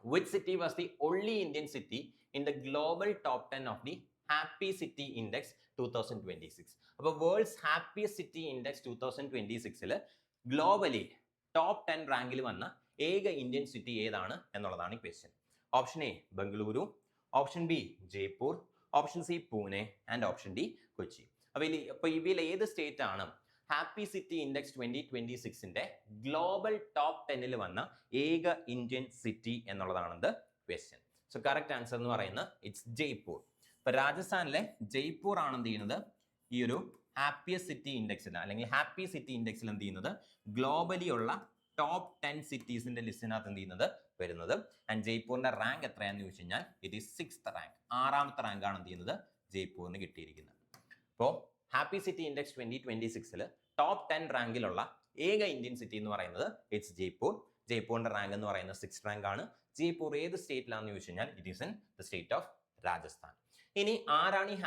which city was the only Indian city in the global top 10 of the Happy City Index 2026? അപ്പോൾ world's happiest city index 2026 globally top 10 റാങ്കിൽ വന്ന ഏക Indian city ഏതാണ് എന്നുള്ളതാണ് ഈ question. Option A Bengaluru, option B Jaipur, option C Pune and option D Kochi. അപ്പോൾ ഇവയിൽ ഏത് സ്റ്റേറ്റ് ആണ് ഹാപ്പി സിറ്റി ഇൻഡെക്സ് 2026ന്റെ ഗ്ലോബൽ ടോപ്പ് 10 വന്ന ഏക ഇന്ത്യൻ സിറ്റി എന്നുള്ളതാണ് ക്വസ്റ്റ്യൻ. സോ കറക്റ്റ് ആൻസർ എന്ന് പറയുന്നത് ഇറ്റ്സ് ജയ്പൂർ. ഇപ്പൊ രാജസ്ഥാനിലെ ജയ്പൂർ ആണ് എന്ത് ചെയ്യുന്നത്, ഈ ഒരു ഹാപ്പിയസ്റ്റ് സിറ്റി ഇൻഡെക്സിൽ അല്ലെങ്കിൽ ഹാപ്പി സിറ്റി ഇൻഡെക്സിൽ എന്ത് ചെയ്യുന്നത്, ഗ്ലോബലി ഉള്ള ടോപ്പ് 10 സിറ്റീസിന്റെ ലിസ്റ്റിനകത്ത് എന്ത് ചെയ്യുന്നത് വരുന്നത്. ആൻഡ് ജയ്പൂരിന്റെ റാങ്ക് എത്രയാണെന്ന് ചോദിച്ചു കഴിഞ്ഞാൽ ഇറ്റ് ഈസ് 6th റാങ്ക്, 6ാമത്തെ റാങ്ക് ആണ് എന്ത് ചെയ്യുന്നത് ജയ്പൂരിന് കിട്ടിയിരിക്കുന്നത്. അപ്പോൾ ഹാപ്പി സിറ്റി ഇൻഡെക്സ് 2026 ടോപ്പ് 10 റാങ്കിലുള്ള ഏക ഇന്ത്യൻ സിറ്റി എന്ന് പറയുന്നത് ഇറ്റ്സ് ജയ്പൂർ. ജയ്പൂരിന്റെ റാങ്ക് എന്ന് പറയുന്നത് 6th റാങ്ക് ആണ്. ജയ്പൂർ ഏത് സ്റ്റേറ്റിലാണെന്ന് ചോദിച്ചു കഴിഞ്ഞാൽ it is in the state of Rajasthan. ഇനി ആരാണ് ഈ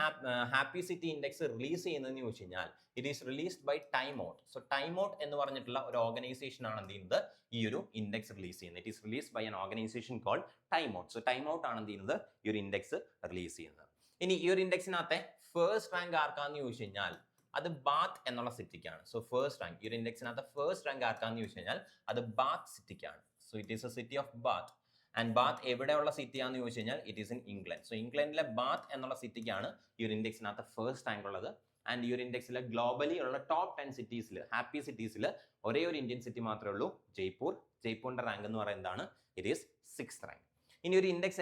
ഹാപ്പി സിറ്റി ഇൻഡെക്സ് റിലീസ് ചെയ്യുന്നതെന്ന് ചോദിച്ചു കഴിഞ്ഞാൽ it is released by Time Out. So Time Out എന്ന് പറഞ്ഞിട്ടുള്ള ഒരു ഓർഗനൈസേഷൻ ആണ് എന്ത് ചെയ്യുന്നത്, ഈ ഒരു ഇൻഡെക്സ് റിലീസ് ചെയ്യുന്നത്. It is released by an organisation called Time Out. So Time Out ആണ് എന്ത് ചെയ്യുന്നത്, ഈ ഒരു ഇൻഡെക്സ് റിലീസ് ചെയ്യുന്നത്. ഇനി ഈ ഒരു ഇൻഡെക്സിനകത്തെ ഫസ്റ്റ് റാങ്ക് ആർക്കാന്ന് ചോദിച്ചു കഴിഞ്ഞാൽ അത് ബാത്ത് എന്നുള്ള സിറ്റിക്കാണ്. സോ ഫസ്റ്റ് റാങ്ക്, ഈ ഒരു ഇൻഡെക്സിനകത്ത് ഫസ്റ്റ് റാങ്ക് ആർക്കാന്ന് ചോദിച്ചു കഴിഞ്ഞാൽ അത് ബാത്ത് സിറ്റിക്കാണ്. So it is a city of Bath. And Bath എവിടെയുള്ള സിറ്റി ആണെന്ന് ചോദിച്ചു കഴിഞ്ഞാൽ it is in England. So ഇംഗ്ലണ്ടിലെ ബാത്ത് എന്നുള്ള സിറ്റിക്കാണ് ഈ ഒരു ഇൻഡെക്സിനകത്ത് ഫസ്റ്റ് റാങ്ക് ഉള്ളത്. ആൻഡ് ഈ ഒരു ഇൻഡെക്സിലെ ഗ്ലോബലി ഉള്ള ടോപ്പ് 10 സിറ്റീസിൽ ഹാപ്പി സിറ്റീസിൽ ഒരേ ഒരു ഇന്ത്യൻ സിറ്റി മാത്രമേ ഉള്ളൂ, ജയ്പൂർ. ജയ്പൂരിന്റെ റാങ്ക് എന്ന് പറയുന്നതാണ് ഇറ്റ് ഈസ് 6th റാങ്ക്. ഇനി ഒരു ഇൻഡെക്സ്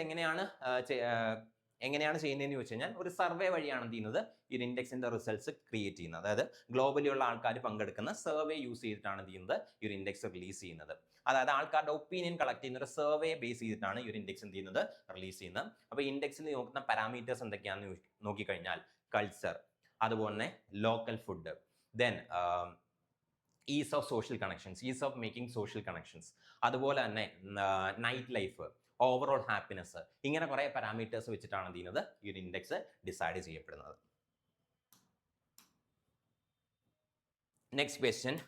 എങ്ങനെയാണ് ചെയ്യുന്നതെന്ന് ചോദിച്ചു കഴിഞ്ഞാൽ ഒരു സർവേ വഴിയാണ് എന്ത് ചെയ്യുന്നത് ഈ ഒരു ഇൻഡെക്സിന്റെ റിസൾട്ട്സ് ക്രിയേറ്റ് ചെയ്യുന്നത്. അതായത് ഗ്ലോബലി ഉള്ള ആൾക്കാർ പങ്കെടുക്കുന്ന സർവേ യൂസ് ചെയ്തിട്ടാണ് എന്ത് ചെയ്യുന്നത് ഈ ഒരു ഇൻഡെക്സ് റിലീസ് ചെയ്യുന്നത്. അതായത് ആൾക്കാരുടെ ഒപ്പീനിയൻ കളക്ട് ചെയ്യുന്ന ഒരു സർവേ ബേസ് ചെയ്തിട്ടാണ് ഈ ഒരു ഇൻഡെക്സ് എന്ത് ചെയ്യുന്നത് റിലീസ് ചെയ്യുന്നത്. അപ്പോൾ ഇൻഡെക്സിൽ നോക്കുന്ന പാരാമീറ്റേഴ്സ് എന്തൊക്കെയാണെന്ന് നോക്കിക്കഴിഞ്ഞാൽ കൾച്ചർ, അതുപോലെ തന്നെ local food, then is of social connections, is of making social connections, അതുപോലെ തന്നെ നൈറ്റ് ലൈഫ്, ഓവറോൾ ഹാപ്പിനെസ്, ഇങ്ങനെ കുറേ പാരാമീറ്റേഴ്സ് വെച്ചിട്ടാണ് എന്ത് ചെയ്യുന്നത് ഈ ഒരു ഇൻഡെക്സ് ഡിസൈഡ് ചെയ്യപ്പെടുന്നത്. Next question,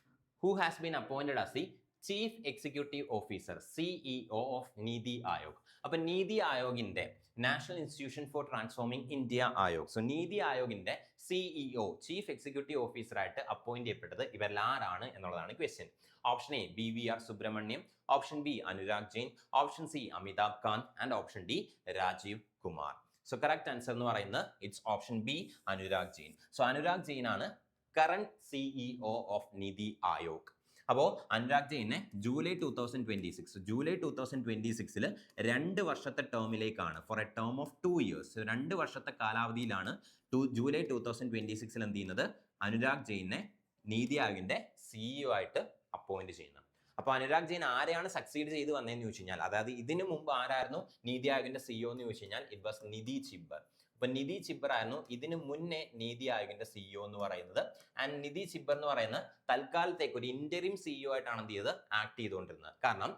who has been appointed as the chief executive officer CEO of NITI Aayog. അപ്പൊ നീതി ആയോഗിന്റെ national institution for transforming India Aayog, so NITI ആയോഗിന്റെ CEO ചീഫ് എക്സിക്യൂട്ടീവ് ഓഫീസർ ആയിട്ട് അപ്പോയിന്റ് ചെയ്യപ്പെട്ടത് ഇവരെല്ലാരാണ് എന്നുള്ളതാണ് question. Option A BVR Subrahmanyam, option B Anurag Jain, option C Amitabh Kant and option D Rajeev Kumar. So correct answer എന്ന് പറയുന്നത് it's option B Anurag Jain. So Anurag Jain ആണ് current CEO of NITI Aayog. അപ്പോൾ Anurag ജെയിനെ July 2026 2 വർഷത്തെ ടേമിലേക്കാണ്, for a term of 2 years, 2 വർഷത്തെ കാലാവധിയിലാണ് ജൂലൈ 2026 എന്ത് ചെയ്യുന്നത് അനുരാഗ് ജെയിനെ നീതി ആയോഗിന്റെ CEO ആയിട്ട് അപ്പോയിന്റ് ചെയ്യുന്നത്. അപ്പോൾ അനുരാഗ് ജെയിൻ ആരെയാണ് സക്സീഡ് ചെയ്ത് വന്നതെന്ന് ചോദിച്ചു കഴിഞ്ഞാൽ, അതായത് ഇതിനു മുമ്പ് ആരായിരുന്നു നീതി ആയോഗിന്റെ CEO എന്ന് ചോദിച്ചു കഴിഞ്ഞാൽ ഇറ്റ് വാസ് നിധി ചിബ്ബർ. അപ്പൊ നിധി ചിബ്ബർ ആയിരുന്നു ഇതിന് മുന്നേ നീതി ആയോഗിന്റെ CEO എന്ന് പറയുന്നത്. ആൻഡ് നിധി ചിബ്ബർ എന്ന് പറയുന്ന തൽക്കാലത്തേക്ക് ഒരു ഇന്ററിം CEO ആയിട്ടാണ് എന്ത് ചെയ്തത് ആക്ട് ചെയ്തുകൊണ്ടിരുന്നത്. കാരണം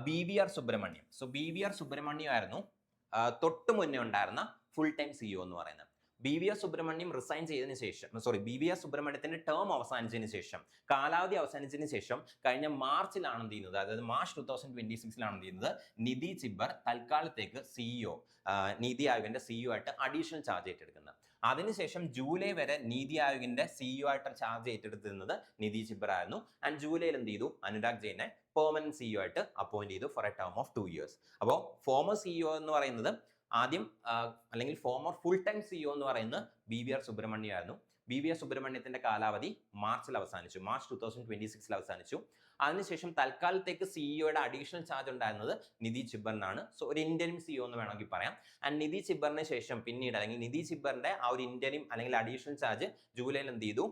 BVR Subrahmanyam, so BVR Subrahmanyam ആയിരുന്നു തൊട്ട് മുന്നേ ഉണ്ടായിരുന്ന ഫുൾ ടൈം CEO എന്ന് പറയുന്നത്. BVR സുബ്രഹ്മണ്യം റിസൈൻ ചെയ്തതിനു ശേഷം, BVR സുബ്രഹ്മണ്യത്തിന്റെ ടേം അവസാനിച്ചതിന് ശേഷം, കാലാവധി അവസാനിച്ചതിന് ശേഷം കഴിഞ്ഞ മാർച്ചിലാണ് എന്ത് ചെയ്യുന്നത്, അതായത് മാർച്ച് 2026 എന്ത് ചെയ്യുന്നത് നിധി ചിബ്ബർ തൽക്കാലത്തേക്ക് CEO നീതി ആയോഗിന്റെ CEO ആയിട്ട് അഡീഷണൽ ചാർജ് ഏറ്റെടുക്കുന്നത്. അതിനുശേഷം ജൂലൈ വരെ നീതി ആയോഗിന്റെ CEO ആയിട്ട് ചാർജ് ഏറ്റെടുത്തിരുന്നത് നിധി ചിബ്ബർ ആയിരുന്നു. ആൻഡ് ജൂലൈയിൽ എന്ത് ചെയ്തു അനുരാഗ് ജെയിനെ പെർമനന്റ് CEO ആയിട്ട് അപ്പോയിന്റ് ചെയ്തു for a term of 2 years. അപ്പോൾ ഫോമർ CEO എന്ന് പറയുന്നത് ആദ്യം അല്ലെങ്കിൽ ഫോമർ ഫുൾ ടൈം CEO എന്ന് പറയുന്നത് BVR സുബ്രഹ്മണ്യം ആയിരുന്നു. BVR സുബ്രഹ്മണ്യത്തിന്റെ കാലാവധി മാർച്ചിൽ അവസാനിച്ചു, മാർച്ച് 2026 അവസാനിച്ചു. അതിനുശേഷം തൽക്കാലത്തേക്ക് CEOയുടെ അഡീഷണൽ ചാർജ് ഉണ്ടായിരുന്നത് നിധി ചിബ്ബറിനാണ്. സോ ഒരു ഇന്ററിം CEO എന്ന് വേണമെങ്കിൽ പറയാം. ആൻഡ് നിധി ചിബ്ബറിന് ശേഷം പിന്നീട് അല്ലെങ്കിൽ നിധി ചിബ്ബറിന്റെ ആ ഒരു ഇന്ററിം അല്ലെങ്കിൽ അഡീഷണൽ ചാർജ് ജൂലൈയിൽ എന്ത് ചെയ്തു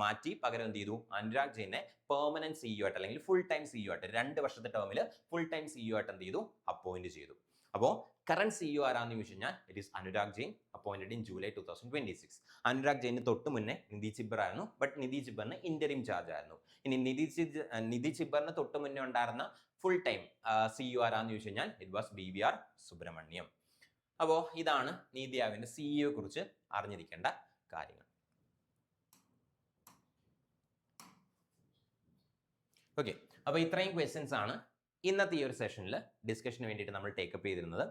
മാറ്റി, പകരം എന്ത് ചെയ്തു അനുരാഗ് ജെയിനെ പെർമനന്റ് CEO ആയിട്ട് അല്ലെങ്കിൽ ഫുൾ ടൈം CEO ആയിട്ട് 2 വർഷത്തെ ടേമിൽ ഫുൾ ടൈം CEO ആയിട്ട് എന്ത് ചെയ്തു അപ്പോയിന്റ് ചെയ്തു. അപ്പോൾ കറന്റ് CEO ആരാന്ന് ചോദിച്ചു കഴിഞ്ഞാൽ it is Anurag Jain, appointed in July 2026. Anurag ജെയിന് തൊട്ട് മുന്നേ നിധി ചിബ്ബർ ആയിരുന്നു, ബട്ട് നിധി ചിബ്ബറിന് ഇന്ററിം ചാർജ് ആയിരുന്നു. ഇനി നിധി ചിബ്ബറിന് തൊട്ട് മുന്നേ ഉണ്ടായിരുന്ന ഫുൾ ടൈം CEO ആരാന്ന് ചോദിച്ചു കഴിഞ്ഞാൽ ഇറ്റ് വാസ് BVR സുബ്രഹ്മണ്യം. അപ്പോൾ ഇതാണ് നീതി ആയോഗിന്റെ CEO കുറിച്ച് അറിഞ്ഞിരിക്കേണ്ട കാര്യങ്ങൾ. ഓക്കെ, അപ്പോൾ ഇത്രയും ക്വസ്റ്റ്യൻസ് ആണ് ഇന്നത്തെ ഈ ഒരു സെഷനിൽ ഡിസ്കഷന് വേണ്ടിയിട്ട് നമ്മൾ ടേക്കപ്പ് ചെയ്തിരുന്നത്.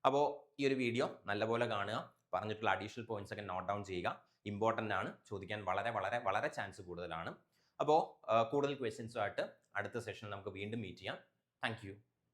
അപ്പോൾ ഈ ഒരു വീഡിയോ നല്ലപോലെ കാണുക, പറഞ്ഞിട്ടുള്ള അഡീഷണൽ പോയിന്റ്സ് ഒക്കെ നോട്ട് ഡൗൺ ചെയ്യുക. ഇമ്പോർട്ടൻ്റ് ആണ്, ചോദിക്കാൻ വളരെ വളരെ വളരെ ചാൻസ് കൂടുതലാണ്. അപ്പോൾ കൂടുതൽ ക്വസ്റ്റ്യൻസുമായിട്ട് അടുത്ത സെഷനിൽ നമുക്ക് വീണ്ടും മീറ്റ് ചെയ്യാം. Thank you.